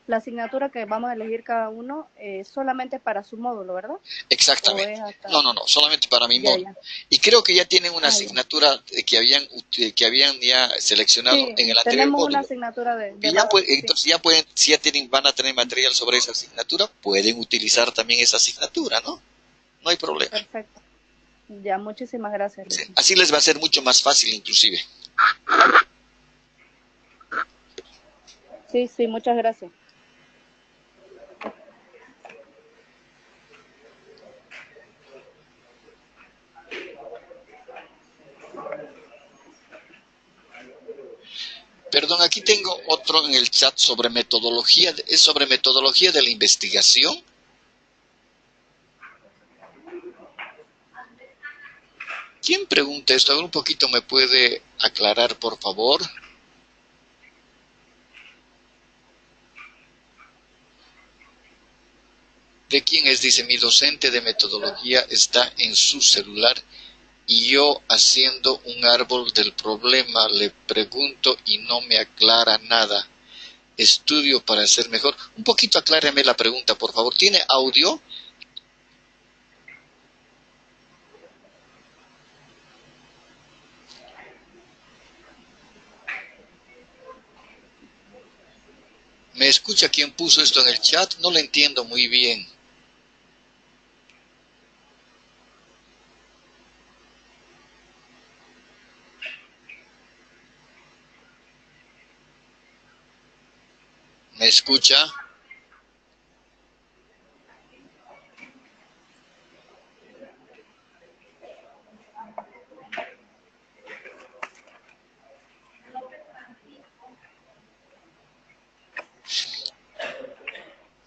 La asignatura que vamos a elegir cada uno solamente para su módulo, ¿verdad? ¿O Exactamente. es hasta...? No, solamente para mi Ya, módulo. ya. Y creo que ya tienen una Ah, ya. asignatura que habían ya seleccionado Sí, en el anterior tenemos una módulo. asignatura de Y ya base, sí. entonces ya pueden, si ya van a tener material sobre esa asignatura, pueden utilizar también esa asignatura, ¿no? No hay problema. Perfecto. Ya, muchísimas gracias, Sí, Luis. así les va a ser mucho más fácil inclusive. Sí, sí, muchas gracias. Perdón, aquí tengo otro en el chat sobre metodología, es sobre metodología de la investigación. ¿Quién pregunta esto? A ver, un poquito me puede aclarar, por favor. ¿De quién es? Dice, mi docente de metodología está en su celular y yo haciendo un árbol del problema le pregunto y no me aclara nada. Estudio para ser mejor. Un poquito aclárame la pregunta, por favor. ¿Tiene audio? ¿Me escucha quién puso esto en el chat? No lo entiendo muy bien. ¿Me escucha?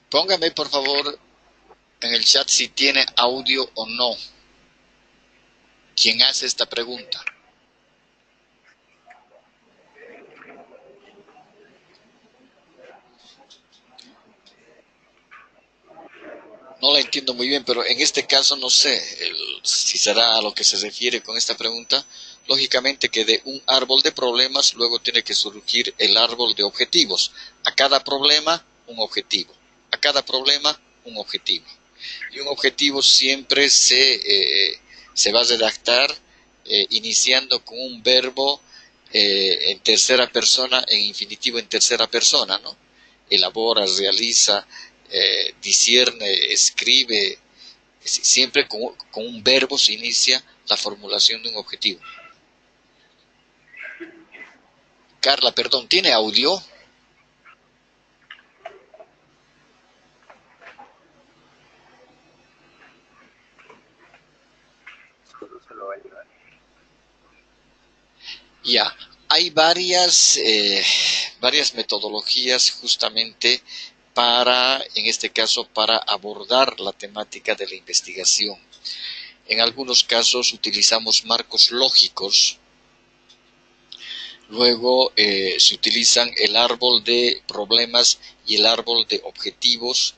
Póngame, por favor, en el chat si tiene audio o no. ¿Quién hace esta pregunta? No la entiendo muy bien, pero en este caso no sé si será a lo que se refiere con esta pregunta. Lógicamente que de un árbol de problemas luego tiene que surgir el árbol de objetivos. A cada problema, un objetivo. A cada problema, un objetivo. Y un objetivo siempre se va a redactar iniciando con un verbo en tercera persona, en infinitivo en tercera persona, ¿no? Elabora, realiza, discierne, escribe, siempre con un verbo se inicia la formulación de un objetivo. Carla, perdón, ¿tiene audio? Ya, hay varias metodologías justamente para, en este caso, para abordar la temática de la investigación. En algunos casos utilizamos marcos lógicos. Luego se utilizan el árbol de problemas y el árbol de objetivos.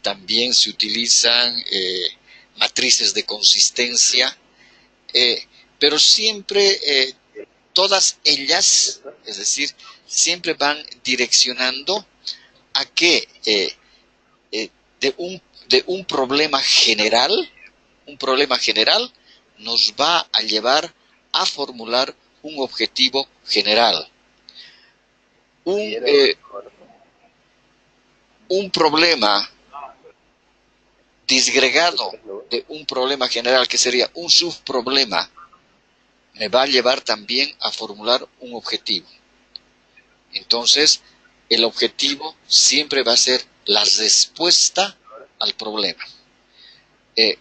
También se utilizan matrices de consistencia. Pero siempre todas ellas, es decir, siempre van direccionando a que de un problema general nos va a llevar a formular un objetivo general. Un problema disgregado de un problema general, que sería un subproblema, me va a llevar también a formular un objetivo. Entonces, el objetivo siempre va a ser la respuesta al problema.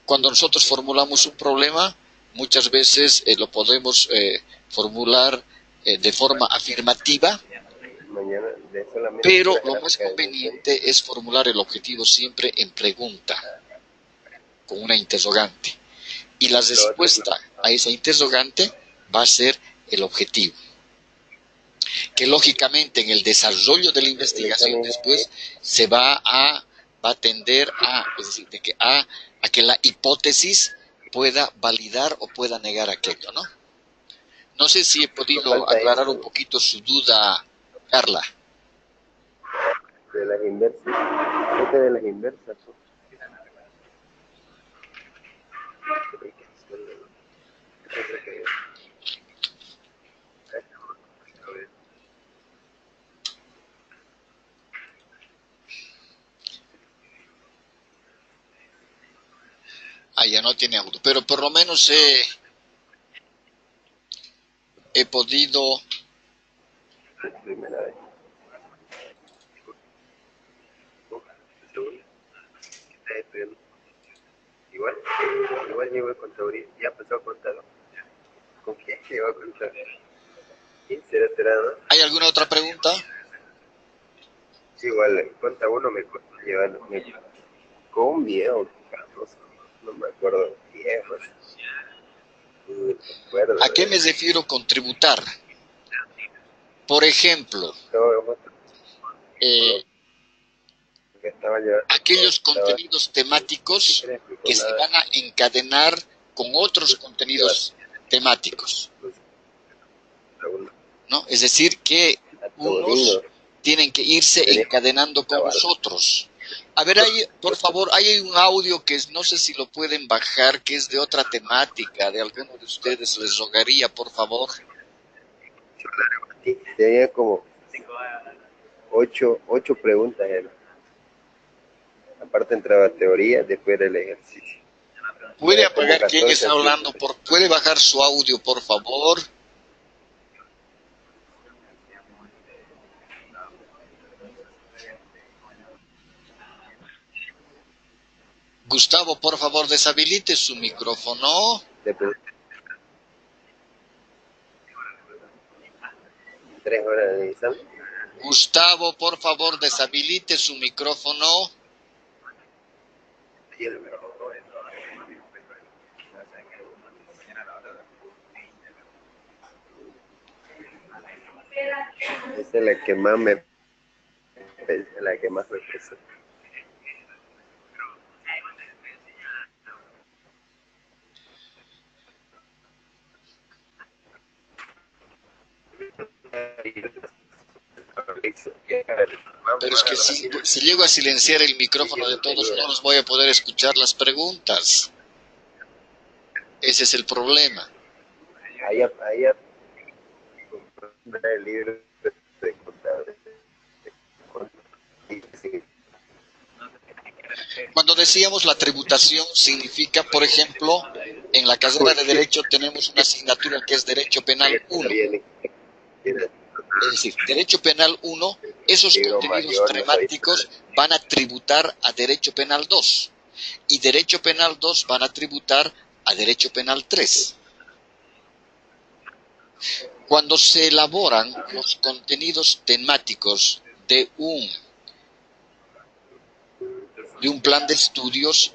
Cuando nosotros formulamos un problema, muchas veces lo podemos formular de forma afirmativa, pero lo más conveniente es formular el objetivo siempre en pregunta, con una interrogante. Y la respuesta a esa interrogante va a ser el objetivo, que lógicamente en el desarrollo de la investigación después se va a tender es decir, a que la hipótesis pueda validar o pueda negar aquello, ¿no? No sé si he podido aclarar un poquito su duda, Carla. De las inversas. De las inversas. Ya no tiene auto, pero por lo menos he podido. Primera vez. Igual llegó el contador, ya pasó a contador. ¿Con quién llegó a contador? ¿Quién será, no? ¿Hay alguna otra pregunta? Sí, igual, cuenta uno me llevan con un viejo, no me acuerdo, viejo. ¿A qué me refiero con tributar? Por ejemplo, aquellos contenidos temáticos que se van a encadenar con otros contenidos temáticos, ¿no? Es decir, que unos tienen que irse encadenando con los otros. A ver, por favor, hay un audio que no sé si lo pueden bajar, que es de otra temática, de alguno de ustedes, les rogaría, por favor. Tenía como 8 preguntas. Aparte entraba teoría, después era el ejercicio. ¿Puede apagar quién está hablando? ¿Puede bajar su audio, por favor? Gustavo, por favor, deshabilite su micrófono. ¿3 horas de examen? Gustavo, por favor, deshabilite su micrófono. Esa es la que más me pesa. Pero es que si llego a silenciar el micrófono de todos, no los voy a poder escuchar las preguntas. Ese es el problema. Allá comprar el libro de contadores. Cuando decíamos la tributación significa, por ejemplo, en la carrera de Derecho tenemos una asignatura que es Derecho Penal 1. Es decir, Derecho Penal 1, esos contenidos temáticos van a tributar a Derecho Penal 2. Y Derecho Penal 2 van a tributar a Derecho Penal 3. Cuando se elaboran los contenidos temáticos de un plan de estudios,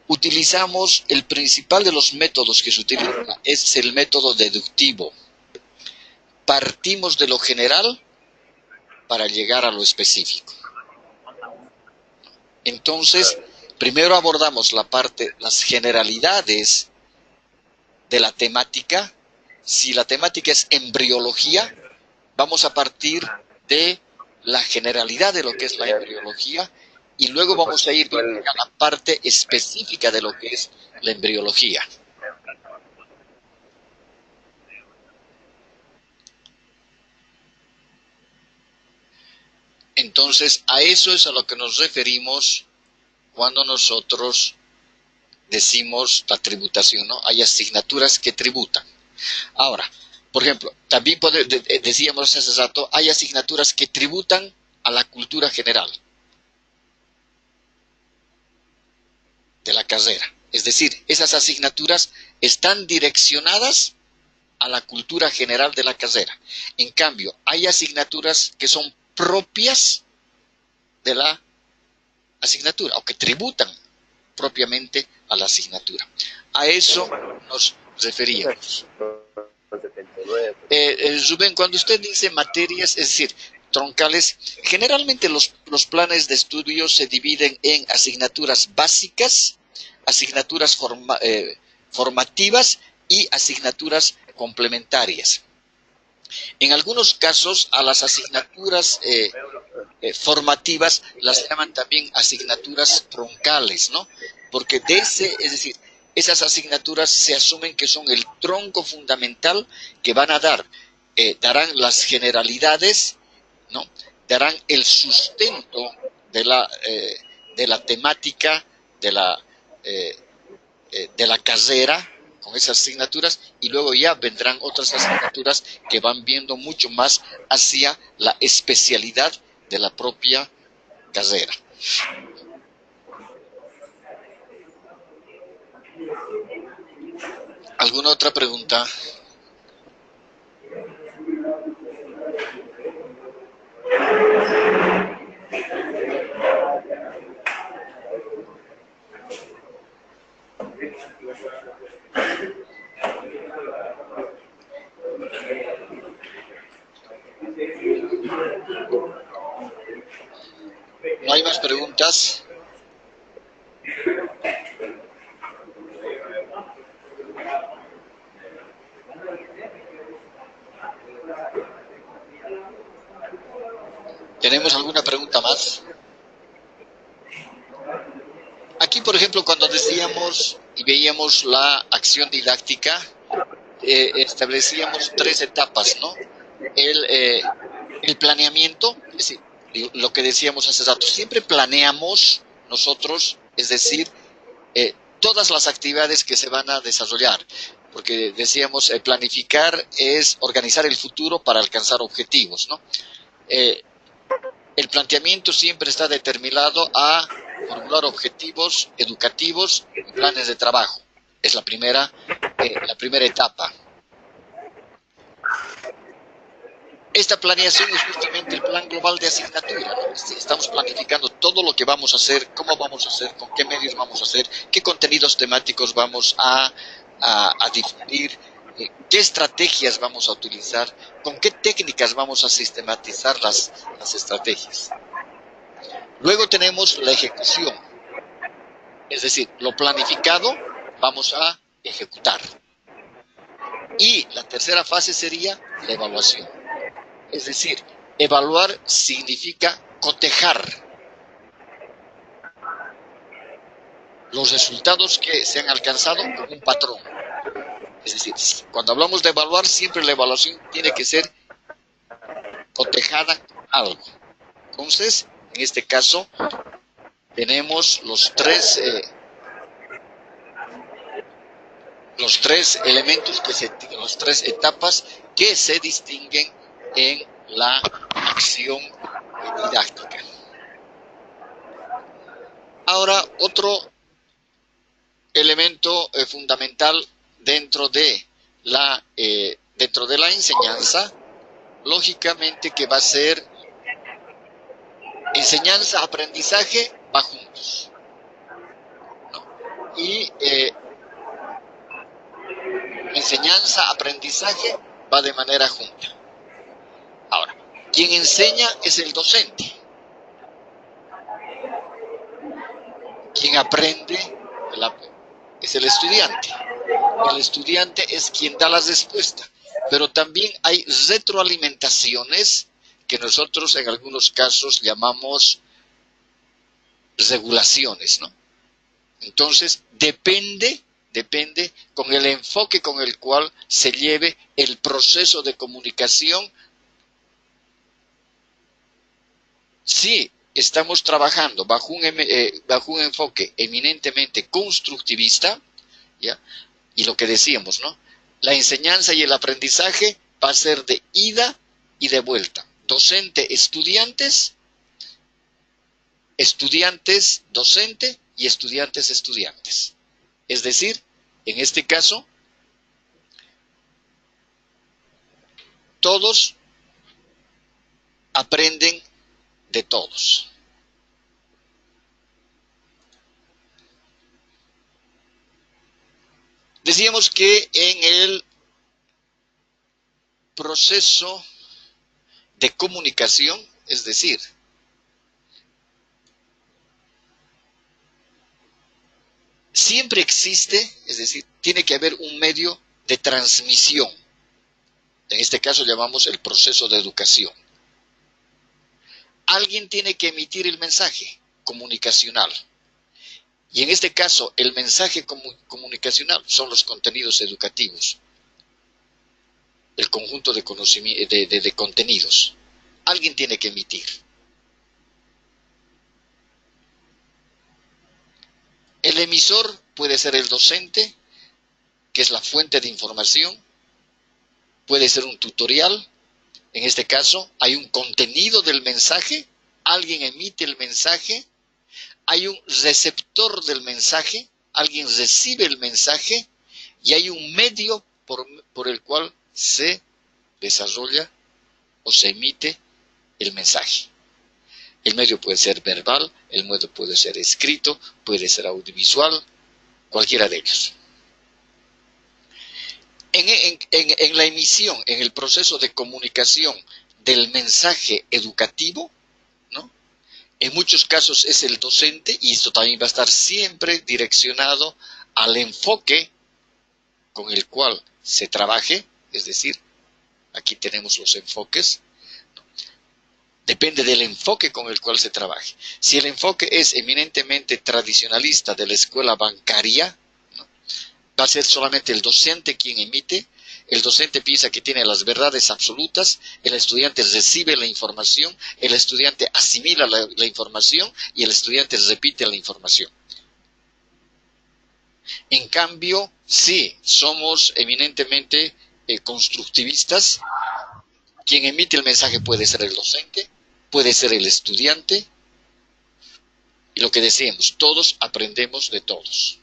utilizamos el principal de los métodos que se utiliza, es el método deductivo. Partimos de lo general para llegar a lo específico. Entonces, primero abordamos las generalidades de la temática. Si la temática es embriología, vamos a partir de la generalidad de lo que es la embriología y luego vamos a ir a la parte específica de lo que es la embriología. Entonces, a eso es a lo que nos referimos cuando nosotros decimos la tributación, ¿no? Hay asignaturas que tributan. Ahora, por ejemplo, también decíamos hace rato, hay asignaturas que tributan a la cultura general de la carrera. Es decir, esas asignaturas están direccionadas a la cultura general de la carrera. En cambio, hay asignaturas que son propias de la asignatura o que tributan propiamente a la asignatura. A eso nos referíamos. Rubén, cuando usted dice materias, es decir, troncales, generalmente los planes de estudio se dividen en asignaturas básicas, asignaturas formativas y asignaturas complementarias. En algunos casos, a las asignaturas formativas las llaman también asignaturas troncales, ¿no? Porque es decir, esas asignaturas se asumen que son el tronco fundamental que van a darán las generalidades, ¿no? Darán el sustento de la temática de la carrera con esas asignaturas, y luego ya vendrán otras asignaturas que van viendo mucho más hacia la especialidad de la propia carrera. ¿Alguna otra pregunta? ¿No hay más preguntas? ¿Tenemos alguna pregunta más? Aquí, por ejemplo, cuando decíamos y veíamos la acción didáctica, establecíamos 3 etapas, ¿no? El planeamiento, es decir, lo que decíamos hace rato, siempre planeamos nosotros, es decir, todas las actividades que se van a desarrollar, porque decíamos, planificar es organizar el futuro para alcanzar objetivos, ¿no? El planteamiento siempre está determinado a formular objetivos educativos y planes de trabajo. Es la primera etapa. Esta planeación es justamente el plan global de asignatura, ¿no? Estamos planificando todo lo que vamos a hacer, cómo vamos a hacer, con qué medios vamos a hacer, qué contenidos temáticos vamos a difundir, qué estrategias vamos a utilizar, con qué técnicas vamos a sistematizar las estrategias. Luego tenemos la ejecución, es decir, lo planificado vamos a ejecutar. Y la tercera fase sería la evaluación. Es decir, evaluar significa cotejar los resultados que se han alcanzado con un patrón. Es decir, cuando hablamos de evaluar, siempre la evaluación tiene que ser cotejada con algo. Entonces, en este caso, tenemos los tres elementos, las tres etapas que se distinguen en la acción didáctica. Ahora, otro elemento fundamental dentro de la enseñanza, lógicamente que va a ser enseñanza-aprendizaje, va juntos, ¿no? Y enseñanza-aprendizaje va de manera junta. Ahora, quien enseña es el docente. Quien aprende es el estudiante. El estudiante es quien da las respuestas. Pero también hay retroalimentaciones que nosotros en algunos casos llamamos regulaciones, ¿no? Entonces, depende con el enfoque con el cual se lleve el proceso de comunicación. Si estamos trabajando bajo un enfoque eminentemente constructivista, ¿ya? Y lo que decíamos, ¿no? La enseñanza y el aprendizaje va a ser de ida y de vuelta. Docente, estudiantes, estudiantes, docente y estudiantes, estudiantes. Es decir, en este caso, todos aprenden de todos. Decíamos que en el proceso de comunicación, es decir, siempre existe, es decir, tiene que haber un medio de transmisión. En este caso llamamos el proceso de educación. Alguien tiene que emitir el mensaje comunicacional. Y en este caso, el mensaje comunicacional son los contenidos educativos. El conjunto de contenidos. Alguien tiene que emitir. El emisor puede ser el docente, que es la fuente de información. Puede ser un tutorial. En este caso, hay un contenido del mensaje. Alguien emite el mensaje. Hay un receptor del mensaje. Alguien recibe el mensaje. Y hay un medio por el cual se desarrolla o se emite el mensaje. El medio puede ser verbal, el medio puede ser escrito, puede ser audiovisual, cualquiera de ellos. En la emisión, en el proceso de comunicación del mensaje educativo, ¿no? En muchos casos es el docente, y esto también va a estar siempre direccionado al enfoque con el cual se trabaje, es decir, aquí tenemos los enfoques. Depende del enfoque con el cual se trabaje. Si el enfoque es eminentemente tradicionalista de la escuela bancaria, ¿no? Va a ser solamente el docente quien emite. El docente piensa que tiene las verdades absolutas, el estudiante recibe la información, el estudiante asimila la información y el estudiante repite la información. En cambio, si somos eminentemente constructivistas, quien emite el mensaje puede ser el docente, puede ser el estudiante, y lo que decíamos, todos aprendemos de todos.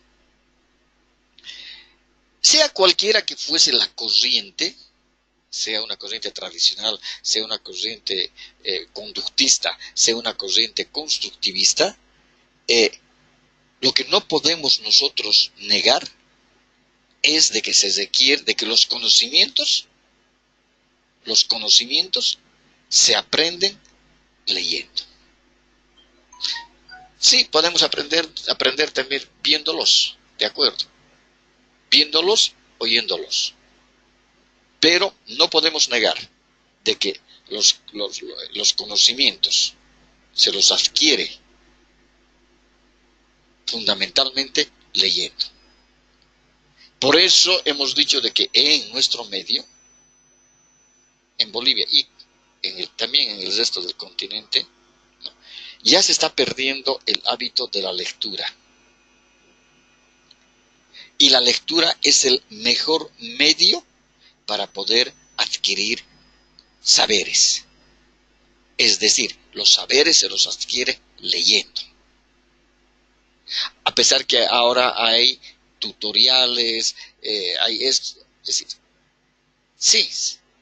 Sea cualquiera que fuese la corriente, sea una corriente tradicional, sea una corriente conductista, sea una corriente constructivista, lo que no podemos nosotros negar es de que se requiere, de que los conocimientos se aprenden leyendo. Sí, podemos aprender también viéndolos, de acuerdo. Viéndolos, oyéndolos. Pero no podemos negar de que los conocimientos se los adquiere fundamentalmente leyendo. Por eso hemos dicho de que en nuestro medio, en Bolivia y también en el resto del continente, ¿no? ya se está perdiendo el hábito de la lectura. Y la lectura es el mejor medio para poder adquirir saberes. Es decir, los saberes se los adquiere leyendo. A pesar que ahora hay tutoriales, es decir, sí,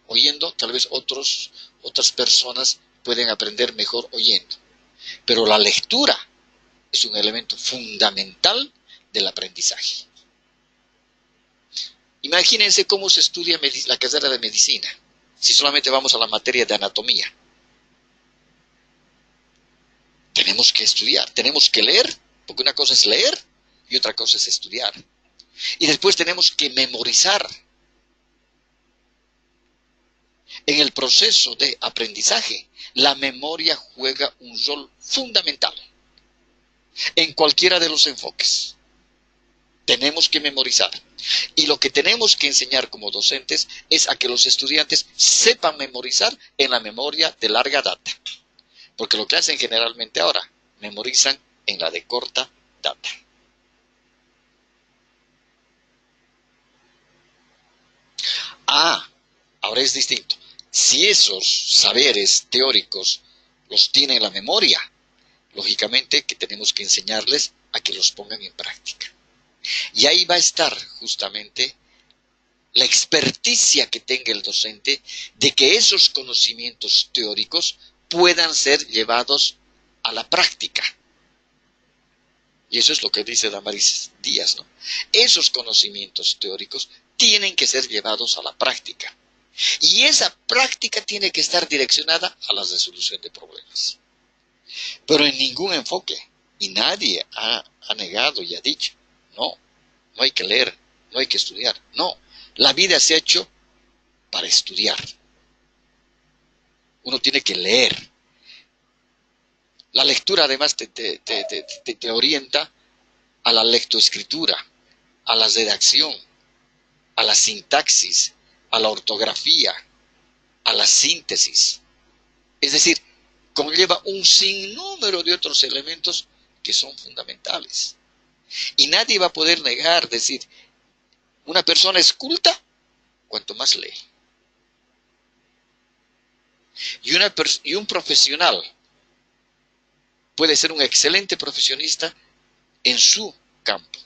oyendo, tal vez otras personas pueden aprender mejor oyendo. Pero la lectura es un elemento fundamental del aprendizaje. Imagínense cómo se estudia la carrera de medicina, si solamente vamos a la materia de anatomía. Tenemos que estudiar, tenemos que leer, porque una cosa es leer y otra cosa es estudiar. Y después tenemos que memorizar. En el proceso de aprendizaje, la memoria juega un rol fundamental en cualquiera de los enfoques. Tenemos que memorizar. Y lo que tenemos que enseñar como docentes es a que los estudiantes sepan memorizar en la memoria de larga data. Porque lo que hacen generalmente ahora, memorizan en la de corta data. Ahora es distinto. Si esos saberes teóricos los tiene en la memoria, lógicamente que tenemos que enseñarles a que los pongan en práctica. Y ahí va a estar justamente la experticia que tenga el docente de que esos conocimientos teóricos puedan ser llevados a la práctica. Y eso es lo que dice Damaris Díaz, ¿no? Esos conocimientos teóricos tienen que ser llevados a la práctica. Y esa práctica tiene que estar direccionada a la resolución de problemas. Pero en ningún enfoque, y nadie ha negado y ha dicho, no hay que leer, no hay que estudiar. No, la vida se ha hecho para estudiar. Uno tiene que leer. La lectura además te orienta a la lectoescritura, a la redacción, a la sintaxis, a la ortografía, a la síntesis. Es decir, conlleva un sinnúmero de otros elementos que son fundamentales. Y nadie va a poder negar, decir, una persona es culta cuanto más lee. Y un profesional puede ser un excelente profesionista en su campo,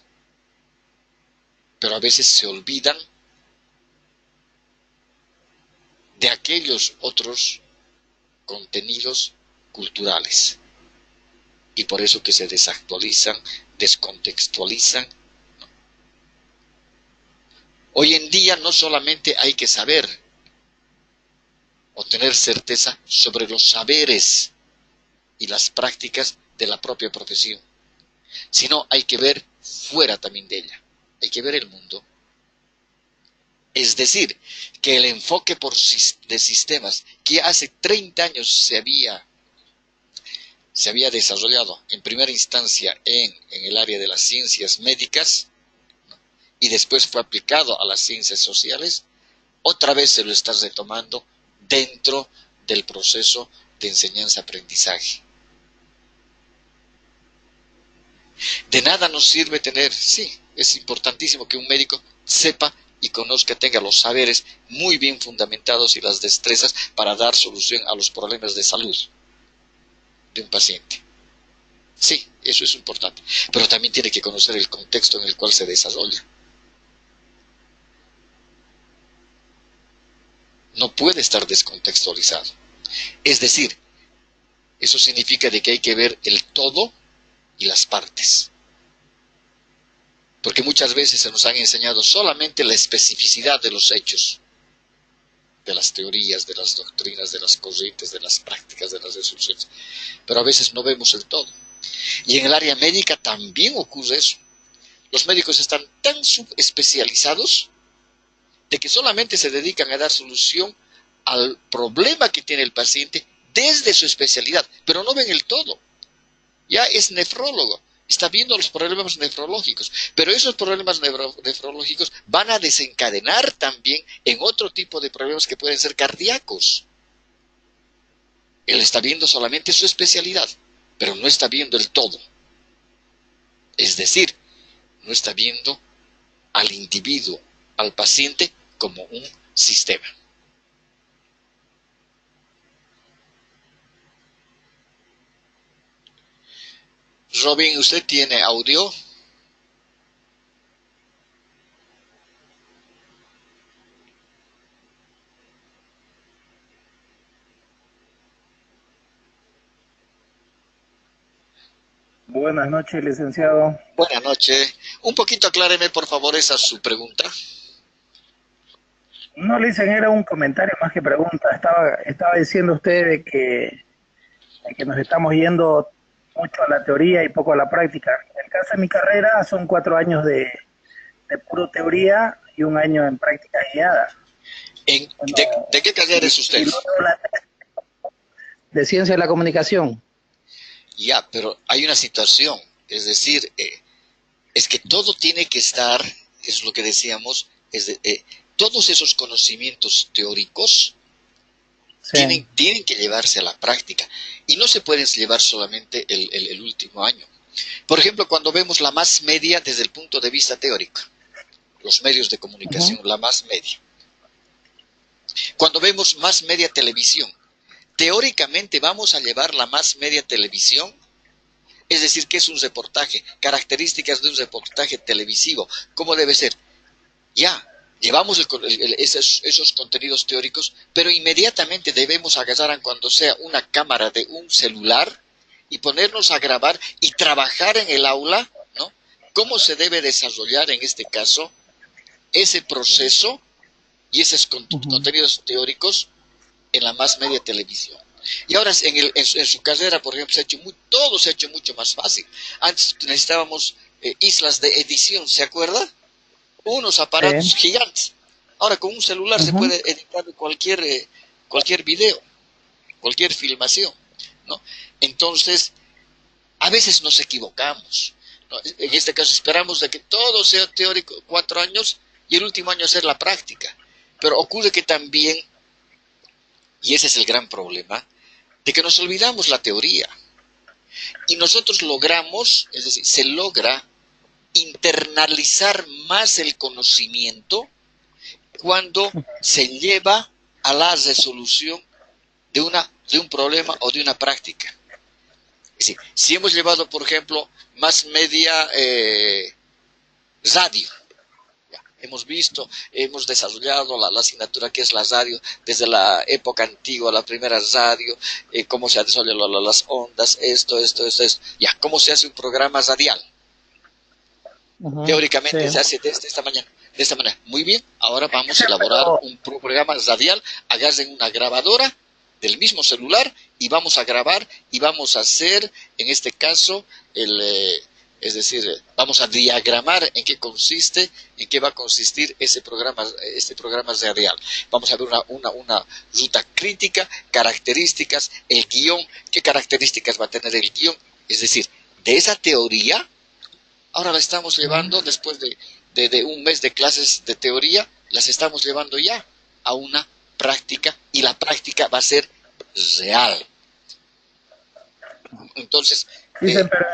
pero a veces se olvidan de aquellos otros contenidos culturales. Y por eso que se desactualizan, descontextualizan. Hoy en día no solamente hay que saber o tener certeza sobre los saberes y las prácticas de la propia profesión, sino hay que ver fuera también de ella, hay que ver el mundo. Es decir, que el enfoque de sistemas que hace 30 años se había desarrollado en primera instancia en el área de las ciencias médicas y después fue aplicado a las ciencias sociales, otra vez se lo está retomando dentro del proceso de enseñanza-aprendizaje. De nada nos sirve tener, sí, es importantísimo que un médico sepa y conozca, tenga los saberes muy bien fundamentados y las destrezas para dar solución a los problemas de salud de un paciente. Sí, eso es importante, pero también tiene que conocer el contexto en el cual se desarrolla. No puede estar descontextualizado. Es decir, eso significa de que hay que ver el todo y las partes. Porque muchas veces se nos han enseñado solamente la especificidad de los hechos, de las teorías, de las doctrinas, de las corrientes, de las prácticas, de las resoluciones. Pero a veces no vemos el todo. Y en el área médica también ocurre eso. Los médicos están tan subespecializados de que solamente se dedican a dar solución al problema que tiene el paciente desde su especialidad, pero no ven el todo. Ya es nefrólogo, está viendo los problemas nefrológicos, pero esos problemas nefrológicos van a desencadenar también en otro tipo de problemas que pueden ser cardíacos. Él está viendo solamente su especialidad, pero no está viendo el todo. Es decir, no está viendo al individuo, al paciente, como un sistema. Robin, ¿usted tiene audio? Buenas noches, licenciado. Buenas noches. Un poquito acláreme, por favor, esa su pregunta. No, licenciado, era un comentario más que pregunta. Estaba diciendo usted de que nos estamos yendo mucho a la teoría y poco a la práctica. En el caso de mi carrera son 4 años de puro teoría y 1 año en práctica guiada. Bueno, ¿De qué carrera es usted? y luego de ciencia de la comunicación. Ya, pero hay una situación, es decir, es que todo tiene que estar, es lo que decíamos, todos esos conocimientos teóricos Sí. tienen que llevarse a la práctica y no se pueden llevar solamente el último año. Por ejemplo, cuando vemos la más media desde el punto de vista teórico, los medios de comunicación, la más media. Cuando vemos más media televisión, teóricamente vamos a llevar la más media televisión. Es decir, ¿qué es un reportaje? Características de un reportaje televisivo. ¿Cómo debe ser? Ya, llevamos esos contenidos teóricos, pero inmediatamente debemos agarrar cuando sea una cámara de un celular y ponernos a grabar y trabajar en el aula, ¿no? ¿Cómo se debe desarrollar en este caso ese proceso y esos contenidos teóricos en la más media televisión? Y ahora en su carrera, por ejemplo, todo se ha hecho mucho más fácil. Antes necesitábamos islas de edición, ¿se acuerda? Unos aparatos gigantes. Ahora con un celular se puede editar cualquier video, cualquier filmación, ¿no? Entonces, a veces nos equivocamos, ¿no? En este caso esperamos de que todo sea teórico, 4 años, y el último año hacer la práctica. Pero ocurre que también, y ese es el gran problema, de que nos olvidamos la teoría. Y nosotros logramos, es decir, se logra internalizar más el conocimiento cuando se lleva a la resolución de un problema o de una práctica. Es decir, si hemos llevado, por ejemplo, más media radio, hemos visto, hemos desarrollado la asignatura que es la radio desde la época antigua, la primera radio, cómo se desarrollan las ondas, esto. Ya, cómo se hace un programa radial. Teóricamente se hace de esta manera. Muy bien, ahora vamos a elaborar un programa radial. Agarren una grabadora del mismo celular y vamos a grabar y vamos a hacer, en este caso, es decir, vamos a diagramar en qué consiste, en qué va a consistir este programa radial. Vamos a ver una ruta crítica, características, el guión, qué características va a tener el guión. Es decir, de esa teoría, ahora la estamos llevando, después de 1 mes de clases de teoría, las estamos llevando ya a una práctica, y la práctica va a ser real. Entonces, Dicen, pero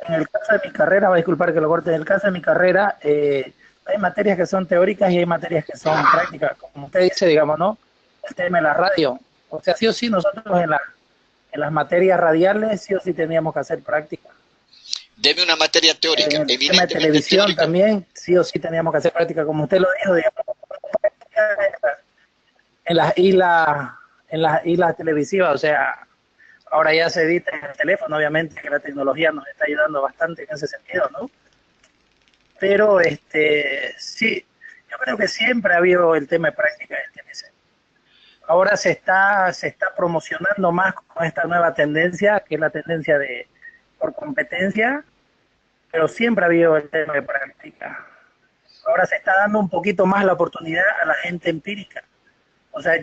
en el caso de mi carrera, va a disculpar que lo corte, en el caso de mi carrera, hay materias que son teóricas y hay materias que son prácticas. Como usted dice, digamos, ¿no? El tema de la radio. O sea, sí o sí, nosotros en las materias radiales, sí o sí teníamos que hacer práctica. deme una materia teórica, En el tema de evidentemente televisión teórica. también, sí o sí teníamos que hacer práctica. Como usted lo dijo, digamos, en las islas televisivas, o sea, ahora ya se edita en el teléfono, obviamente que la tecnología nos está ayudando bastante en ese sentido, ¿no? Pero sí, yo creo que siempre ha habido el tema de práctica en TNC. Ahora se está promocionando más con esta nueva tendencia, que es la tendencia de por competencia, pero siempre ha habido el tema de práctica. Ahora se está dando un poquito más la oportunidad a la gente empírica. O sea,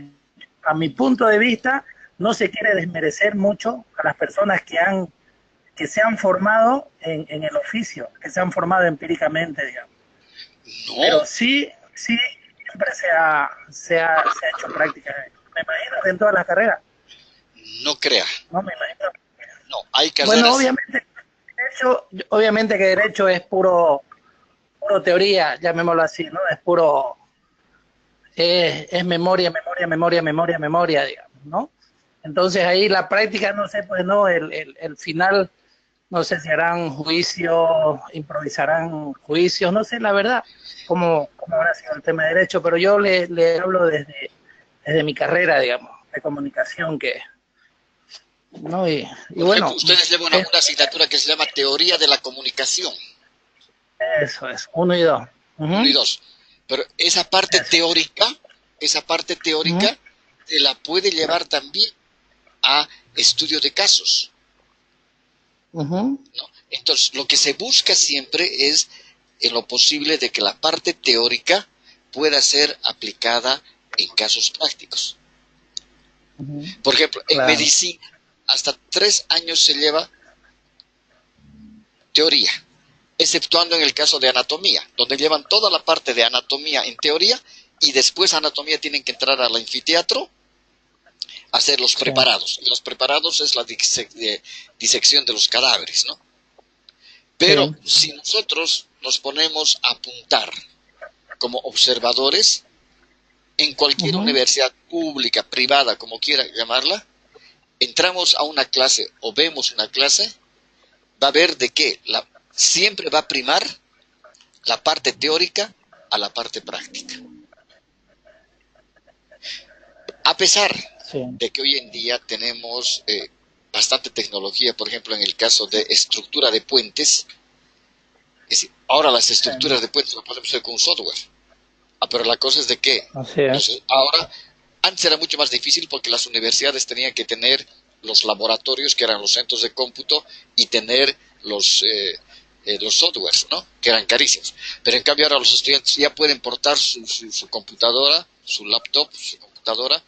a mi punto de vista, no se quiere desmerecer mucho a las personas que se han formado en el oficio, que se han formado empíricamente, digamos. No, Pero sí, siempre se ha hecho práctica. Me imagino que en todas las carreras. no crea. No me imagino. No, hay Bueno, carreras. obviamente que derecho es puro teoría, llamémoslo así, ¿no? Es puro, es memoria, memoria, memoria, memoria, memoria, digamos, ¿no? Entonces ahí la práctica, no sé, pues no, el final, no sé si harán juicios, improvisarán juicios, no sé la verdad cómo habrá sido el tema de derecho, pero yo le hablo desde mi carrera, digamos, de comunicación, ¿no? Y Por ejemplo, bueno, ustedes llevan una asignatura que se llama Teoría de la Comunicación, eso es, uno y dos. 1 y Ujú, 2. Pero eso. esa parte Ujú, teórica se la puede llevar también a estudio de casos, ujú, ¿no? Entonces, lo que se busca siempre es, en lo posible, de que la parte teórica pueda ser aplicada en casos prácticos. ujú, Por ejemplo, en claro. medicina, hasta 3 años se lleva teoría, exceptuando en el caso de anatomía, donde llevan toda la parte de anatomía en teoría y después anatomía tienen que entrar al anfiteatro a hacer los Sí. preparados. Y los preparados es la disección de los cadáveres, ¿no? Pero Sí. si nosotros nos ponemos a apuntar como observadores en cualquier Ujú, universidad pública, privada, como quiera llamarla, entramos a una clase o vemos una clase, va a ver de qué siempre va a primar la parte teórica a la parte práctica. A pesar sí. de que hoy en día tenemos bastante tecnología, por ejemplo, en el caso de estructura de puentes, es decir, ahora las Sí. estructuras de puentes las podemos hacer con un software. Pero la cosa es de que, Así es. entonces, ahora, antes era mucho más difícil porque las universidades tenían que tener los laboratorios, que eran los centros de cómputo, y tener los softwares, ¿no? Que eran carísimos. Pero en cambio ahora los estudiantes ya pueden portar su computadora, su laptop, su computadora,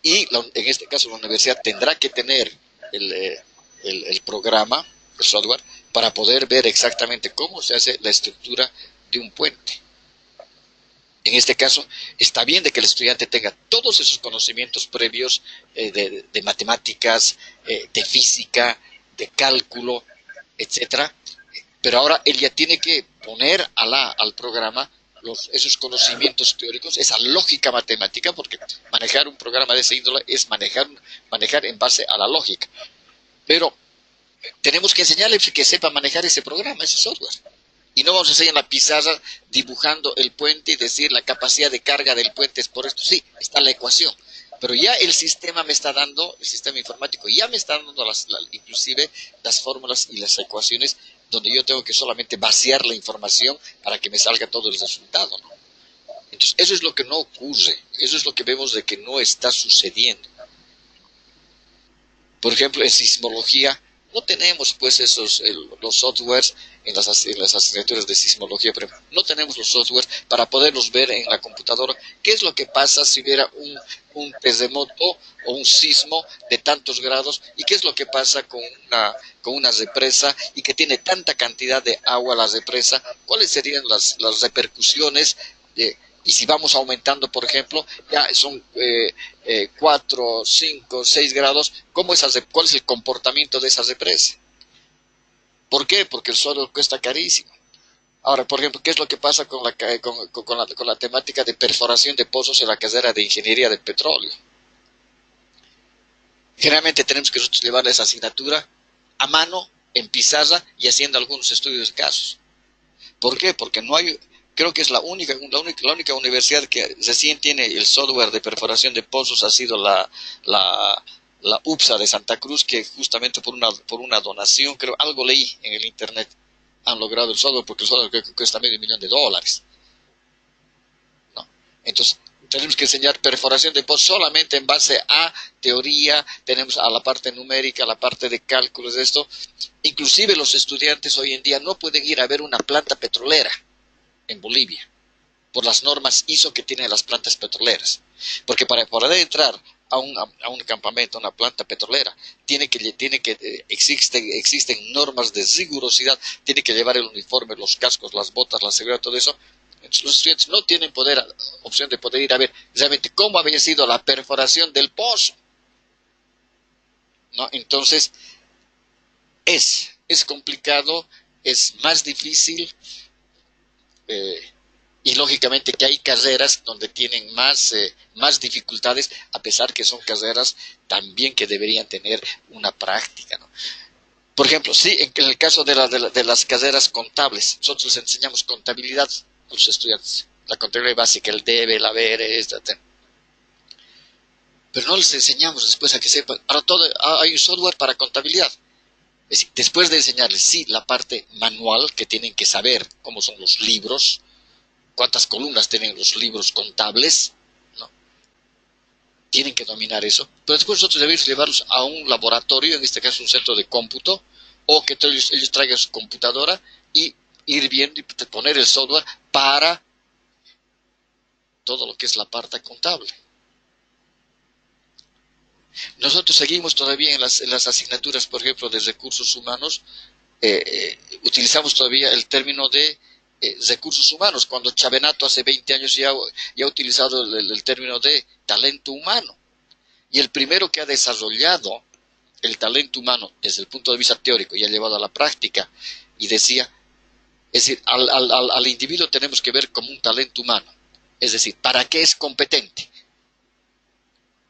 y en este caso la universidad tendrá que tener el, eh, el programa, el software, para poder ver exactamente cómo se hace la estructura de un puente. En este caso, está bien de que el estudiante tenga todos esos conocimientos previos de matemáticas, de física, de cálculo, etcétera, pero ahora él ya tiene que poner al programa esos conocimientos teóricos, esa lógica matemática, porque manejar un programa de ese índole es manejar en base a la lógica. Pero tenemos que enseñarle que sepa manejar ese programa, ese software. Y no vamos a enseñar en la pizarra dibujando el puente y decir la capacidad de carga del puente es por esto. Sí, está la ecuación. Pero ya el sistema me está dando, el sistema informático ya me está dando inclusive las fórmulas y las ecuaciones donde yo tengo que solamente vaciar la información para que me salga todo el resultado, ¿no? Entonces, eso es lo que no ocurre. Eso es lo que vemos de que no está sucediendo. Por ejemplo, en sismología no tenemos pues los softwares en las asignaturas de sismología, pero no tenemos los softwares para poderlos ver en la computadora. ¿Qué es lo que pasa si hubiera un terremoto o un sismo de tantos grados? ¿Y qué es lo que pasa con una represa y que tiene tanta cantidad de agua la represa? ¿Cuáles serían las repercusiones y si vamos aumentando, por ejemplo, ya son 4, 5, 6 grados, ¿cuál es el comportamiento de esa represa? ¿Por qué? Porque el suelo cuesta carísimo. Ahora, por ejemplo, ¿qué es lo que pasa con la temática de perforación de pozos en la carrera de ingeniería de petróleo? Generalmente tenemos que nosotros llevar esa asignatura a mano, en pizarra y haciendo algunos estudios de casos. ¿Por qué? Porque no hay, creo que es la única universidad que recién tiene el software de perforación de pozos ha sido la UPSA de Santa Cruz, que justamente por una donación, creo, algo leí en el internet, han logrado el software porque el software creo que cuesta $500,000, ¿no? Entonces, tenemos que enseñar perforación de pozos solamente en base a teoría, tenemos a la parte numérica, a la parte de cálculos de esto. Inclusive los estudiantes hoy en día no pueden ir a ver una planta petrolera en Bolivia, por las normas ISO que tienen las plantas petroleras. Porque para poder entrar a un campamento, a una planta petrolera, existen normas de rigurosidad, tiene que llevar el uniforme, los cascos, las botas, la seguridad, todo eso. Entonces, los estudiantes no tienen opción de poder ir a ver realmente cómo había sido la perforación del pozo, ¿no? Entonces, Es complicado, es más difícil, y lógicamente que hay carreras donde tienen más dificultades, a pesar que son carreras también que deberían tener una práctica, ¿no? Por ejemplo, sí, en el caso de las carreras contables, nosotros enseñamos contabilidad a los estudiantes, la contabilidad básica, el debe, el haber, pero no les enseñamos después a que sepan. Ahora hay un software para contabilidad. Es decir, después de enseñarles, sí, la parte manual, que tienen que saber cómo son los libros, cuántas columnas tienen los libros contables, ¿no? Tienen que dominar eso. Pero después nosotros debemos llevarlos a un laboratorio, en este caso un centro de cómputo, o que ellos traigan su computadora y ir viendo y poner el software para todo lo que es la parte contable. Nosotros seguimos todavía en las asignaturas, por ejemplo, de recursos humanos, utilizamos todavía el término de recursos humanos, cuando Chavenato hace 20 años ya ha utilizado el término de talento humano. Y el primero que ha desarrollado el talento humano desde el punto de vista teórico y ha llevado a la práctica, y decía, es decir, al individuo tenemos que ver como un talento humano, es decir, ¿para qué es competente?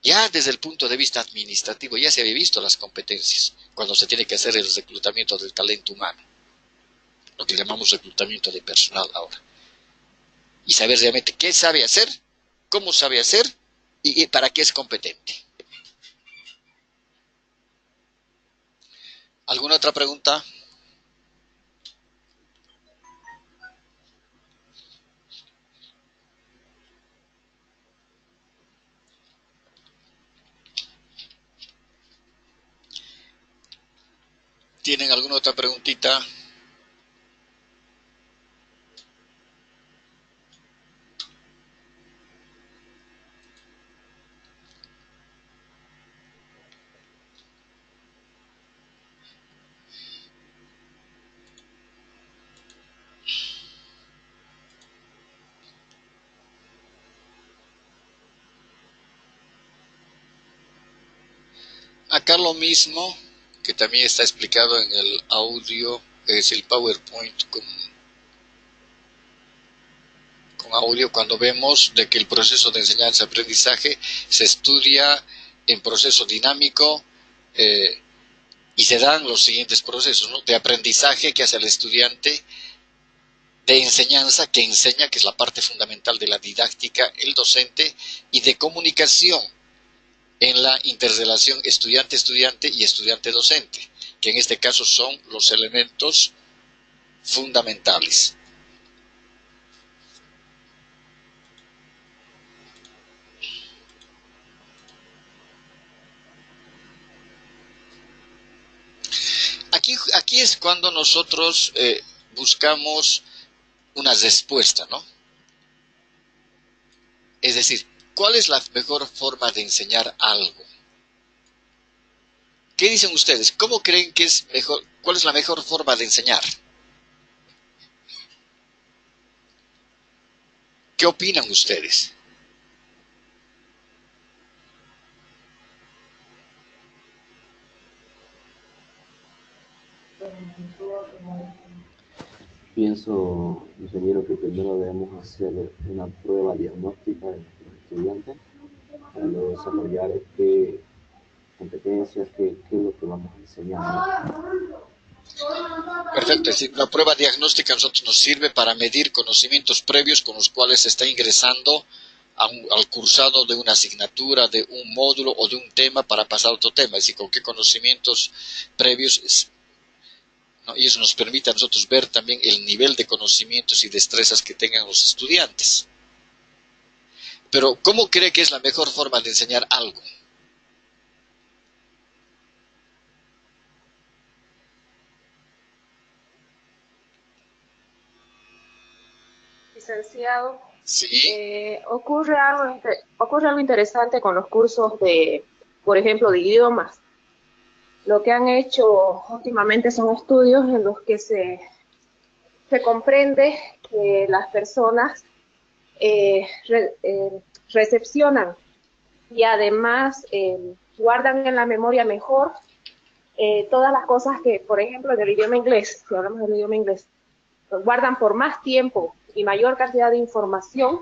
Ya desde el punto de vista administrativo ya se había visto las competencias cuando se tiene que hacer el reclutamiento del talento humano, lo que llamamos reclutamiento de personal ahora, y saber realmente qué sabe hacer, cómo sabe hacer y para qué es competente. ¿Alguna otra pregunta? ¿Tienen alguna otra preguntita? Acá lo mismo, que también está explicado en el audio, es el PowerPoint con audio, cuando vemos de que el proceso de enseñanza-aprendizaje se estudia en proceso dinámico, y se dan los siguientes procesos, ¿no? De aprendizaje que hace el estudiante, de enseñanza que enseña, que es la parte fundamental de la didáctica, el docente, y de comunicación en la interrelación estudiante-estudiante y estudiante-docente, que en este caso son los elementos fundamentales. Aquí es cuando nosotros buscamos una respuesta, ¿no? Es decir, ¿cuál es la mejor forma de enseñar algo? ¿Qué dicen ustedes? ¿Cómo creen que es mejor? ¿Cuál es la mejor forma de enseñar? ¿Qué opinan ustedes? Pienso, ingeniero, que primero debemos hacer una prueba diagnóstica de los estudiantes para luego desarrollar qué competencias, qué es lo que vamos a enseñar, ¿no? Perfecto, es decir, la prueba diagnóstica a nosotros nos sirve para medir conocimientos previos con los cuales se está ingresando al cursado de una asignatura, de un módulo o de un tema para pasar a otro tema, es decir, con qué conocimientos previos, ¿no? Y eso nos permite a nosotros ver también el nivel de conocimientos y destrezas que tengan los estudiantes. Pero, ¿cómo cree que es la mejor forma de enseñar algo? Licenciado, Sí. ocurre algo interesante con los cursos de, por ejemplo, de idiomas. Lo que han hecho últimamente son estudios en los que se comprende que las personas recepcionan y además guardan en la memoria mejor todas las cosas que, por ejemplo, en el idioma inglés, si hablamos del idioma inglés, guardan por más tiempo y mayor cantidad de información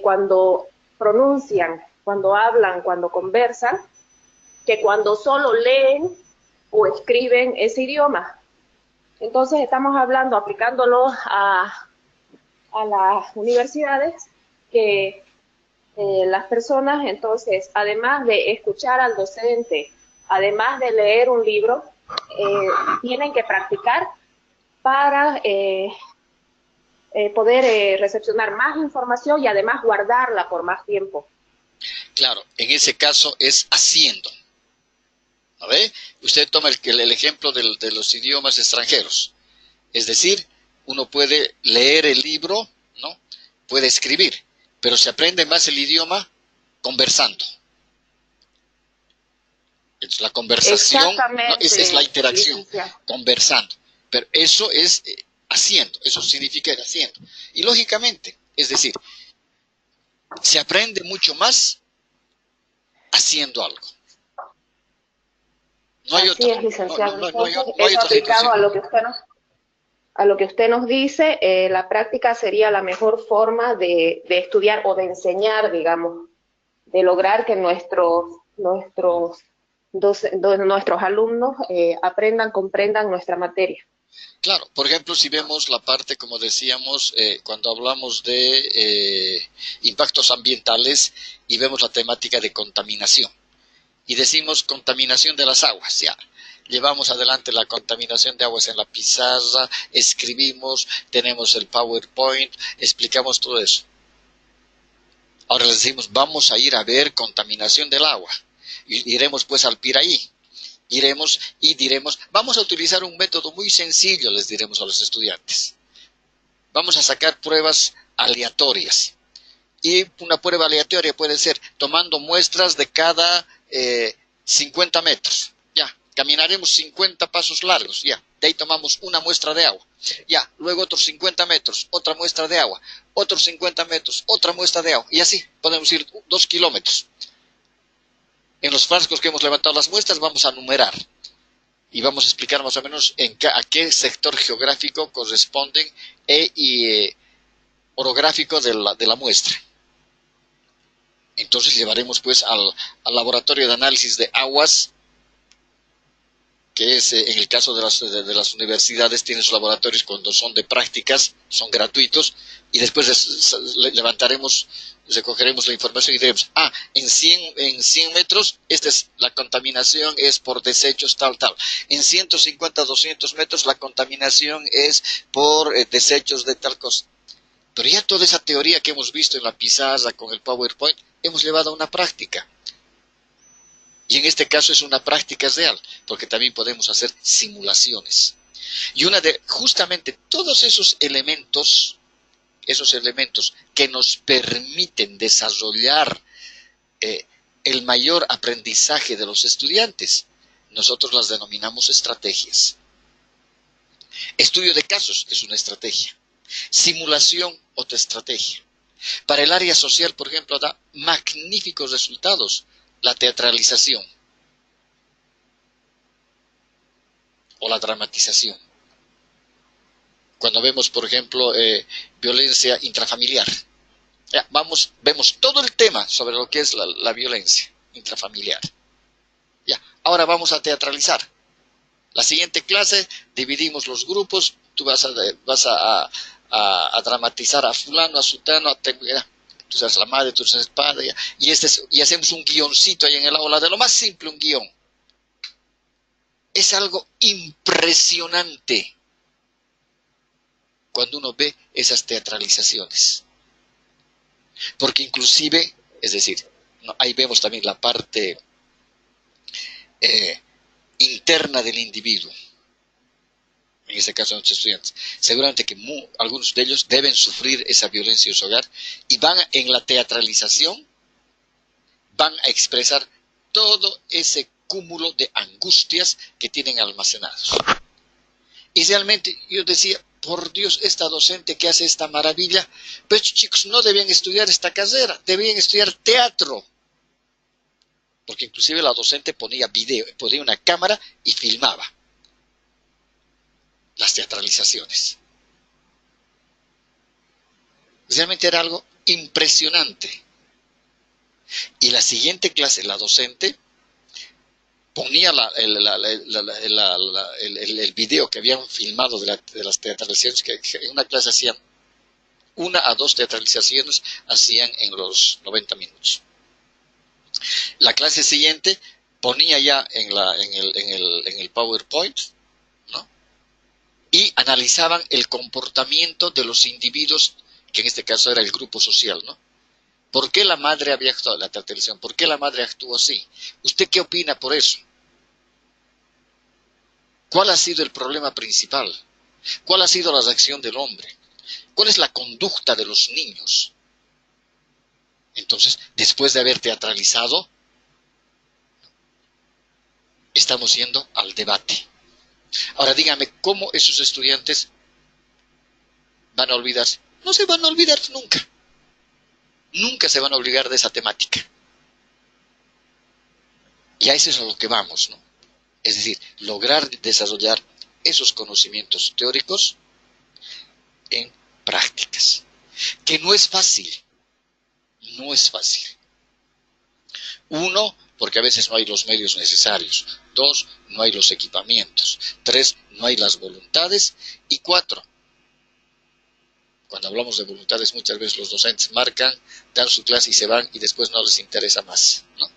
cuando pronuncian, cuando hablan, cuando conversan, que cuando solo leen o escriben ese idioma. Entonces estamos hablando, aplicándolo a las universidades, que las personas, entonces, además de escuchar al docente, además de leer un libro, tienen que practicar para poder recepcionar más información y además guardarla por más tiempo. Claro, en ese caso es haciendo. ¿No ve? Usted toma el ejemplo de los idiomas extranjeros. Es decir, uno puede leer el libro, ¿no? Puede escribir, pero se aprende más el idioma conversando. Es la conversación, ¿no? Esa es la interacción, conversando. Pero eso es haciendo, eso significa ir haciendo. Y lógicamente, es decir, se aprende mucho más haciendo algo. No hay Así es, licenciado. No hay Eso otra aplicado situación. a lo que usted nos dice, la práctica sería la mejor forma de estudiar o de enseñar, digamos, de lograr que nuestros alumnos aprendan, comprendan nuestra materia. Claro, por ejemplo, si vemos la parte, como decíamos, cuando hablamos de impactos ambientales y vemos la temática de contaminación, y decimos contaminación de las aguas, ya. Llevamos adelante la contaminación de aguas en la pizarra, escribimos, tenemos el PowerPoint, explicamos todo eso. Ahora les decimos, vamos a ir a ver contaminación del agua. Iremos pues al Piraí. Iremos y diremos, vamos a utilizar un método muy sencillo, les diremos a los estudiantes. Vamos a sacar pruebas aleatorias. Y una prueba aleatoria puede ser tomando muestras de cada 50 metros. Ya, caminaremos 50 pasos largos. Ya, de ahí tomamos una muestra de agua. Ya, luego otros 50 metros, otra muestra de agua. Otros 50 metros, otra muestra de agua. Y así podemos ir 2 kilómetros. En los frascos que hemos levantado las muestras vamos a numerar. Y vamos a explicar más o menos a qué sector geográfico corresponden orográfico de la muestra. Entonces llevaremos pues al laboratorio de análisis de aguas, que es en el caso de las universidades, tienen sus laboratorios cuando son de prácticas, son gratuitos, y después recogeremos la información y diremos, en 100 metros, la contaminación es por desechos tal. En 150, 200 metros, la contaminación es por desechos de tal cosa. Pero ya toda esa teoría que hemos visto en la pizarra con el PowerPoint, hemos llevado a una práctica. Y en este caso es una práctica real, porque también podemos hacer simulaciones. Y justamente todos esos elementos que nos permiten desarrollar el mayor aprendizaje de los estudiantes, nosotros las denominamos estrategias. Estudio de casos es una estrategia. Simulación, otra estrategia. Para el área social, por ejemplo, da magníficos resultados la teatralización o la dramatización. Cuando vemos, por ejemplo, violencia intrafamiliar, vemos todo el tema sobre lo que es la violencia intrafamiliar. Ahora vamos a teatralizar. La siguiente clase dividimos los grupos, tú vas a dramatizar a fulano, a sutano, tú seas la madre, tú seas el padre, y hacemos un guioncito ahí en el aula, de lo más simple, un guión. Es algo impresionante cuando uno ve esas teatralizaciones. Porque inclusive, es decir, ahí vemos también la parte interna del individuo. En este caso nuestros estudiantes, seguramente que algunos de ellos deben sufrir esa violencia en su hogar y en la teatralización van a expresar todo ese cúmulo de angustias que tienen almacenados. Y realmente yo decía, por Dios, esta docente que hace esta maravilla, pues chicos, no debían estudiar esta carrera, debían estudiar teatro. porque inclusive la docente ponía video, ponía una cámara y filmaba las teatralizaciones. Realmente era algo impresionante. Y la siguiente clase, la docente ponía el video que habían filmado de las teatralizaciones, que en una clase hacían 1 a 2 teatralizaciones, hacían en los 90 minutos. La clase siguiente ponía ya en el PowerPoint, ¿no? Y analizaban el comportamiento de los individuos, que en este caso era el grupo social, ¿no? ¿Por qué la madre había actuado, la teatralización? ¿Por qué la madre actuó así? ¿Usted qué opina por eso? ¿Cuál ha sido el problema principal? ¿Cuál ha sido la reacción del hombre? ¿Cuál es la conducta de los niños? Entonces, después de haber teatralizado, estamos yendo al debate. Ahora dígame, ¿cómo esos estudiantes van a olvidarse? No se van a olvidar nunca. Nunca se van a olvidar de esa temática. Y a eso es a lo que vamos, ¿no? Es decir, lograr desarrollar esos conocimientos teóricos en prácticas. Que no es fácil. No es fácil. 1, porque a veces no hay los medios necesarios. 2, no hay los equipamientos. 3, no hay las voluntades. Y 4, cuando hablamos de voluntades, muchas veces los docentes marcan, dan su clase y se van y después no les interesa más, ¿no?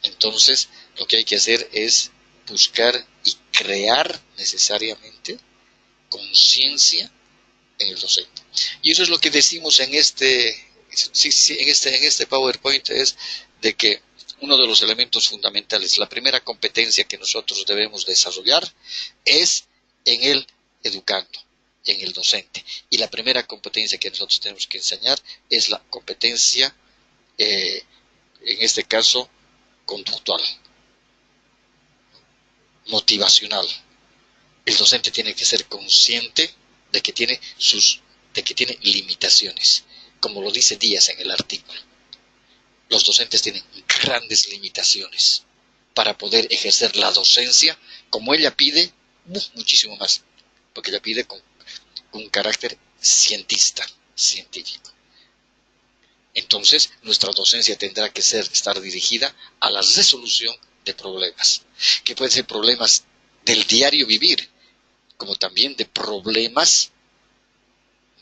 Entonces, lo que hay que hacer es buscar y crear necesariamente conciencia en el docente. Y eso es lo que decimos en este PowerPoint, es de que uno de los elementos fundamentales, la primera competencia que nosotros debemos desarrollar es en el educando, en el docente. Y la primera competencia que nosotros tenemos que enseñar es la competencia, en este caso, conductual, motivacional. El docente tiene que ser consciente de que tiene limitaciones, como lo dice Díaz en el artículo. Los docentes tienen grandes limitaciones para poder ejercer la docencia como ella pide, muchísimo más, porque ella pide con un carácter científico. Entonces, nuestra docencia tendrá que estar dirigida a la resolución de problemas, que pueden ser problemas del diario vivir, como también de problemas,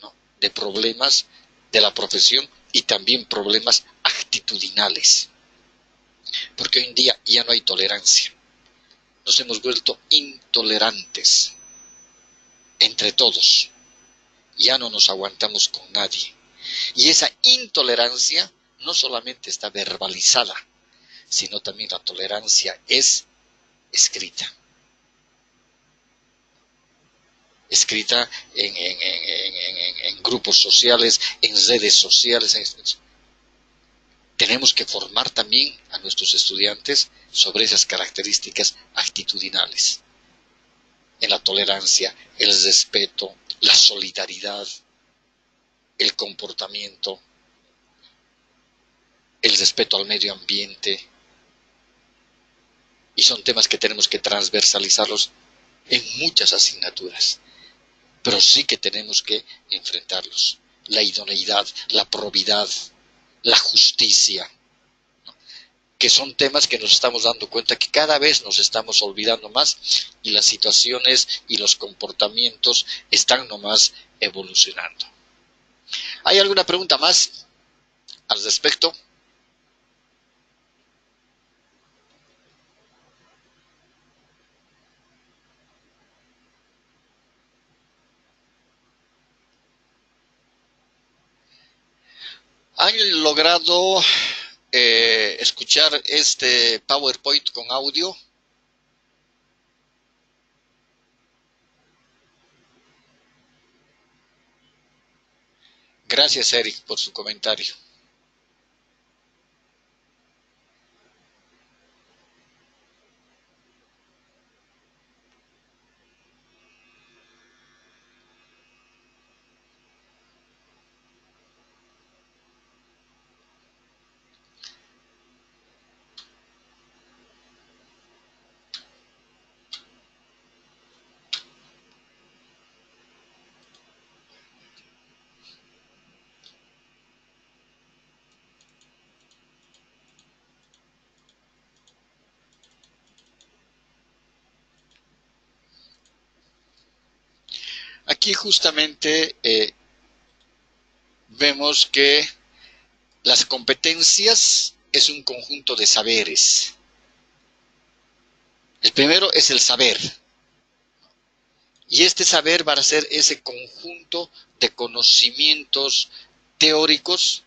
¿no?, de problemas de la profesión y también problemas actitudinales. Porque hoy en día ya no hay tolerancia. Nos hemos vuelto intolerantes entre todos. Ya no nos aguantamos con nadie. Y esa intolerancia no solamente está verbalizada, sino también la tolerancia es escrita. Escrita en grupos sociales, en redes sociales. Tenemos que formar también a nuestros estudiantes sobre esas características actitudinales. En la tolerancia, el respeto, la solidaridad, el comportamiento, el respeto al medio ambiente. Y son temas que tenemos que transversalizarlos en muchas asignaturas. Pero sí que tenemos que enfrentarlos. La idoneidad, la probidad, la justicia, ¿no?, que son temas que nos estamos dando cuenta que cada vez nos estamos olvidando más y las situaciones y los comportamientos están nomás evolucionando. ¿Hay alguna pregunta más al respecto? ¿Han logrado escuchar este PowerPoint con audio? Gracias, Eric, por su comentario. aquí justamente vemos que las competencias es un conjunto de saberes. El primero es el saber. Y este saber va a ser ese conjunto de conocimientos teóricos,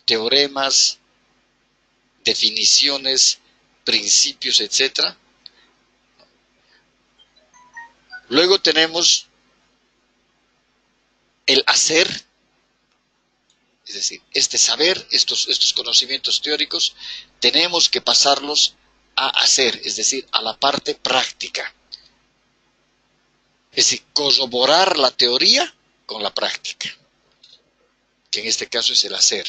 teoremas, definiciones, principios, etc. Luego tenemos el hacer, es decir, este saber, estos conocimientos teóricos, tenemos que pasarlos a hacer, es decir, a la parte práctica. Es decir, corroborar la teoría con la práctica, que en este caso es el hacer.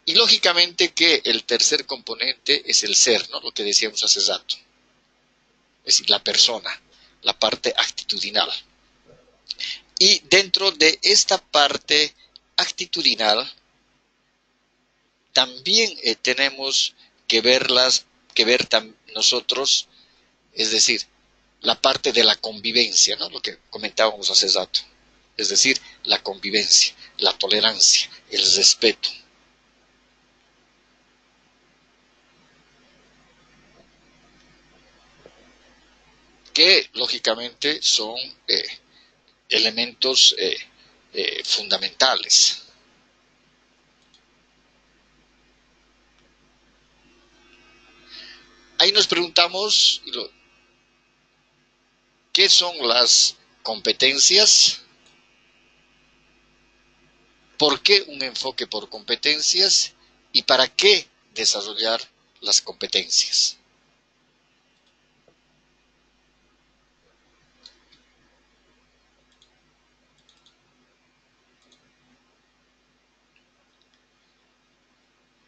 Y lógicamente que el tercer componente es el ser, ¿no? Lo que decíamos hace rato. Es decir, la persona, la parte actitudinal. Y dentro de esta parte actitudinal, también tenemos que ver nosotros, es decir, la parte de la convivencia, ¿no? Lo que comentábamos hace rato. Es decir, la convivencia, la tolerancia, el respeto. Que lógicamente son elementos fundamentales. Ahí nos preguntamos, ¿qué son las competencias? ¿Por qué un enfoque por competencias? ¿Y para qué desarrollar las competencias?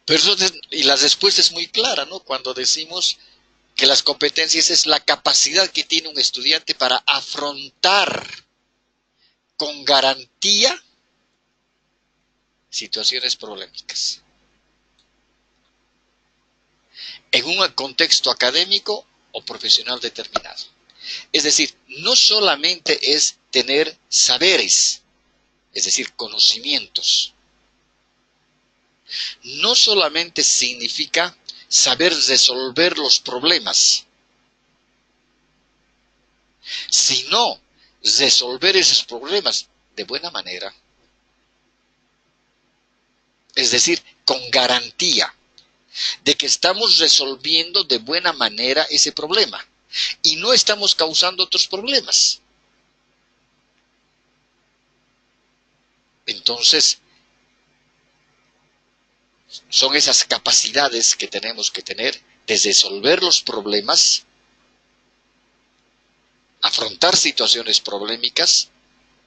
Pero y la respuesta es muy clara, ¿no? Cuando decimos que las competencias es la capacidad que tiene un estudiante para afrontar con garantía situaciones problemáticas. En un contexto académico o profesional determinado. Es decir, no solamente es tener saberes, es decir, conocimientos. No solamente significa saber resolver los problemas, sino resolver esos problemas de buena manera. Es decir, con garantía de que estamos resolviendo de buena manera ese problema y no estamos causando otros problemas. Entonces, son esas capacidades que tenemos que tener de resolver los problemas, afrontar situaciones problemáticas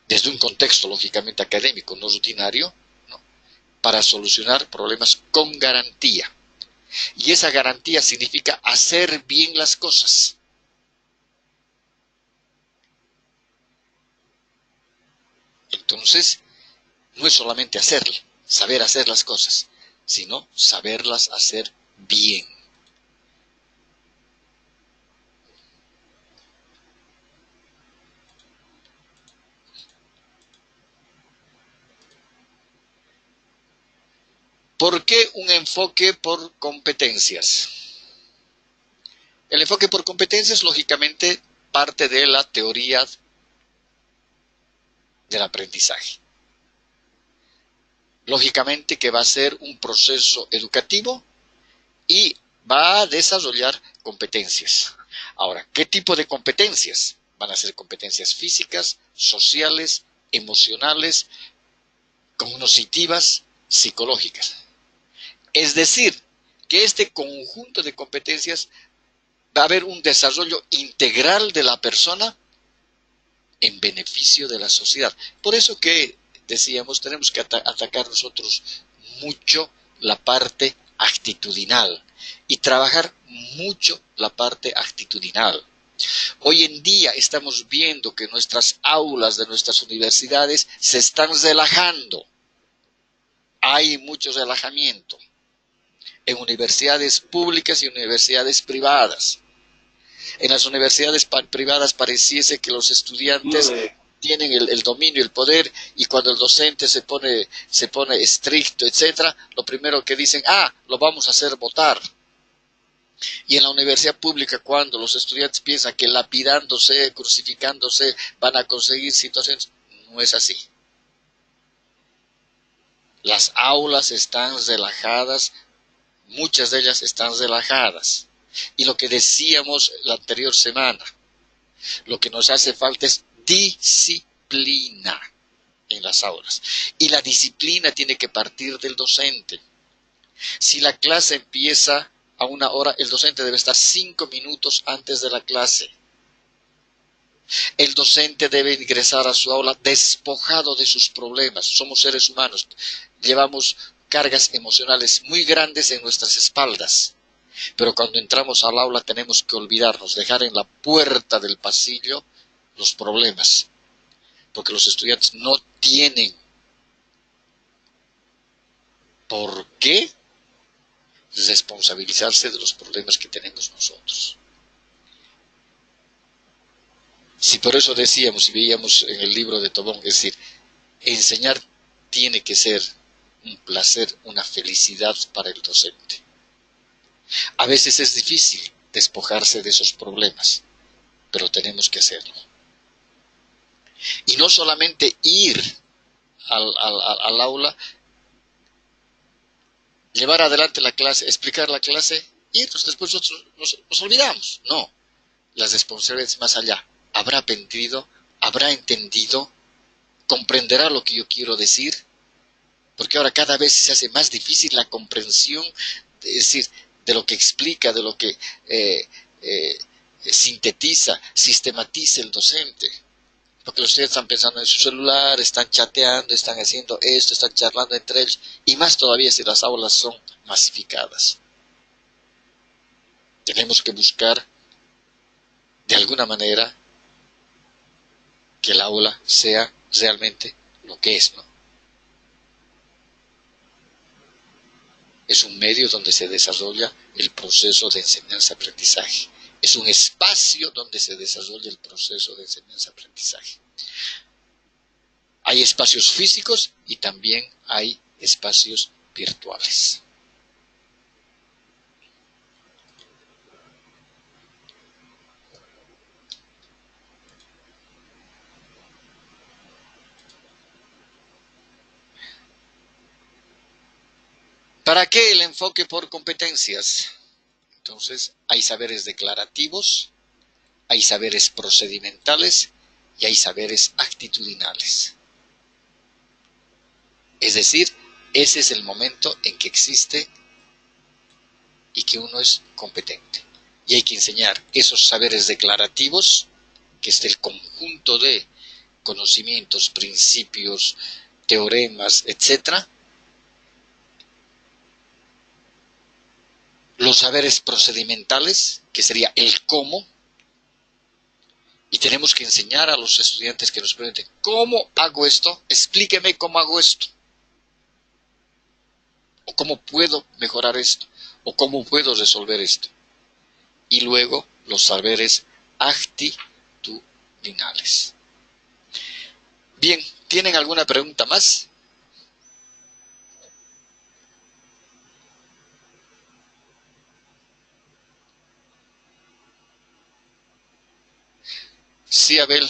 desde un contexto lógicamente académico, no rutinario, ¿no? Para solucionar problemas con garantía. Y esa garantía significa hacer bien las cosas. Entonces, no es solamente saber hacer las cosas, sino saberlas hacer bien. ¿Por qué un enfoque por competencias? El enfoque por competencias, lógicamente, parte de la teoría del aprendizaje. Lógicamente que va a ser un proceso educativo y va a desarrollar competencias. Ahora, ¿qué tipo de competencias? Van a ser competencias físicas, sociales, emocionales, cognitivas, psicológicas. Es decir, que este conjunto de competencias va a haber un desarrollo integral de la persona en beneficio de la sociedad. Por eso que decíamos, tenemos que atacar nosotros mucho la parte actitudinal y trabajar mucho la parte actitudinal. Hoy en día estamos viendo que nuestras aulas de nuestras universidades se están relajando. Hay mucho relajamiento en universidades públicas y universidades privadas. En las universidades privadas pareciese que los estudiantes tienen el dominio, el poder, y cuando el docente se pone estricto, etcétera, lo primero que dicen, lo vamos a hacer votar. Y en la universidad pública, cuando los estudiantes piensan que lapidándose, crucificándose, van a conseguir situaciones, no es así. Las aulas están relajadas, muchas de ellas están relajadas. Y lo que decíamos la anterior semana, lo que nos hace falta es disciplina en las aulas. Y la disciplina tiene que partir del docente. Si la clase empieza a 1 hora, el docente debe estar 5 minutos antes de la clase. El docente debe ingresar a su aula despojado de sus problemas. Somos seres humanos. Llevamos cargas emocionales muy grandes en nuestras espaldas. Pero cuando entramos al aula tenemos que olvidarnos, dejar en la puerta del pasillo los problemas. Porque los estudiantes no tienen por qué responsabilizarse de los problemas que tenemos nosotros. Si por eso decíamos y veíamos en el libro de Tobón, es decir, enseñar tiene que ser un placer, una felicidad para el docente. A veces es difícil despojarse de esos problemas, pero tenemos que hacerlo. Y no solamente ir al aula, llevar adelante la clase, explicar la clase, y después nosotros nos olvidamos. No, las responsabilidades más allá. ¿Habrá aprendido? ¿Habrá entendido? ¿Comprenderá lo que yo quiero decir? Porque ahora cada vez se hace más difícil la comprensión, es decir, de lo que explica, de lo que sintetiza, sistematiza el docente. Porque los estudiantes están pensando en su celular, están chateando, están haciendo esto, están charlando entre ellos, y más todavía si las aulas son masificadas. Tenemos que buscar, de alguna manera, que el aula sea realmente lo que es, ¿no? Es un medio donde se desarrolla el proceso de enseñanza-aprendizaje. Es un espacio donde se desarrolla el proceso de enseñanza-aprendizaje. Hay espacios físicos y también hay espacios virtuales. ¿Para qué el enfoque por competencias? Entonces, hay saberes declarativos, hay saberes procedimentales y hay saberes actitudinales. Es decir, ese es el momento en que existe y que uno es competente. Y hay que enseñar esos saberes declarativos, que es el conjunto de conocimientos, principios, teoremas, etc. Los saberes procedimentales, que sería el cómo, y tenemos que enseñar a los estudiantes que nos pregunten, ¿cómo hago esto? Explíqueme cómo hago esto. O cómo puedo mejorar esto, o cómo puedo resolver esto. Y luego los saberes actitudinales. Bien, ¿tienen alguna pregunta más? Sí, Abel,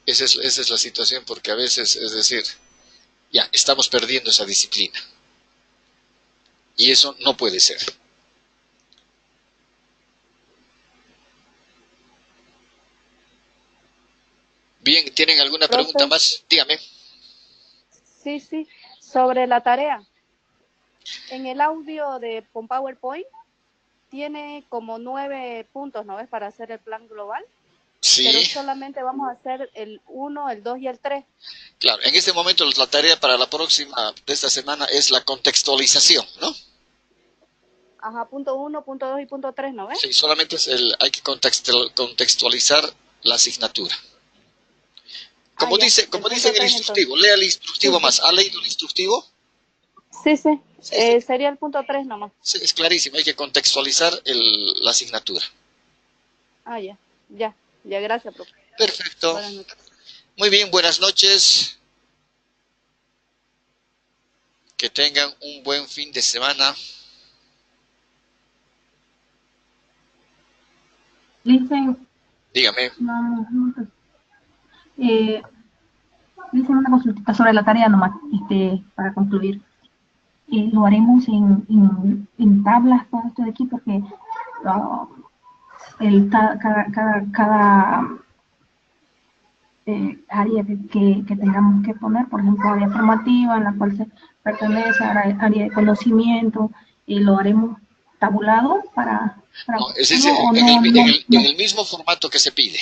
esa es la situación, porque a veces, es decir, ya estamos perdiendo esa disciplina. Y eso no puede ser. Bien, ¿tienen alguna pregunta más? Dígame. Sí, sobre la tarea. En el audio de PowerPoint tiene como 9 puntos, ¿no ves? Para hacer el plan global. Sí. Pero solamente vamos a hacer el 1, el 2 y el 3. Claro, en este momento la tarea para la próxima de esta semana es la contextualización, ¿no? Ajá, punto 1, punto 2 y punto 3, ¿no ves? Sí, solamente hay que contextualizar la asignatura. Como dice en el instructivo, lea el instructivo más. ¿Ha leído el instructivo? Sí. Sería el punto 3 nomás. Sí, es clarísimo, hay que contextualizar la asignatura. Ya, gracias, profe. Perfecto. Muy bien, buenas noches. Que tengan un buen fin de semana. Dicen, Dígame. dicen una consulta sobre la tarea nomás, para concluir. Lo haremos en tablas, todo esto de aquí, porque cada área que tengamos que poner, por ejemplo, área formativa, en la cual se pertenece a la área de conocimiento, lo haremos tabulado para No, es no, decir, o en el mismo formato que se pide.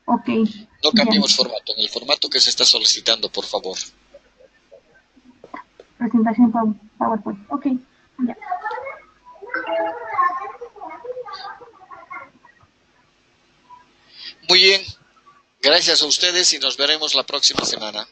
Ok. No cambiemos formato, en el formato que se está solicitando, por favor. Presentación PowerPoint. Ok, ya. Muy bien, gracias a ustedes y nos veremos la próxima semana.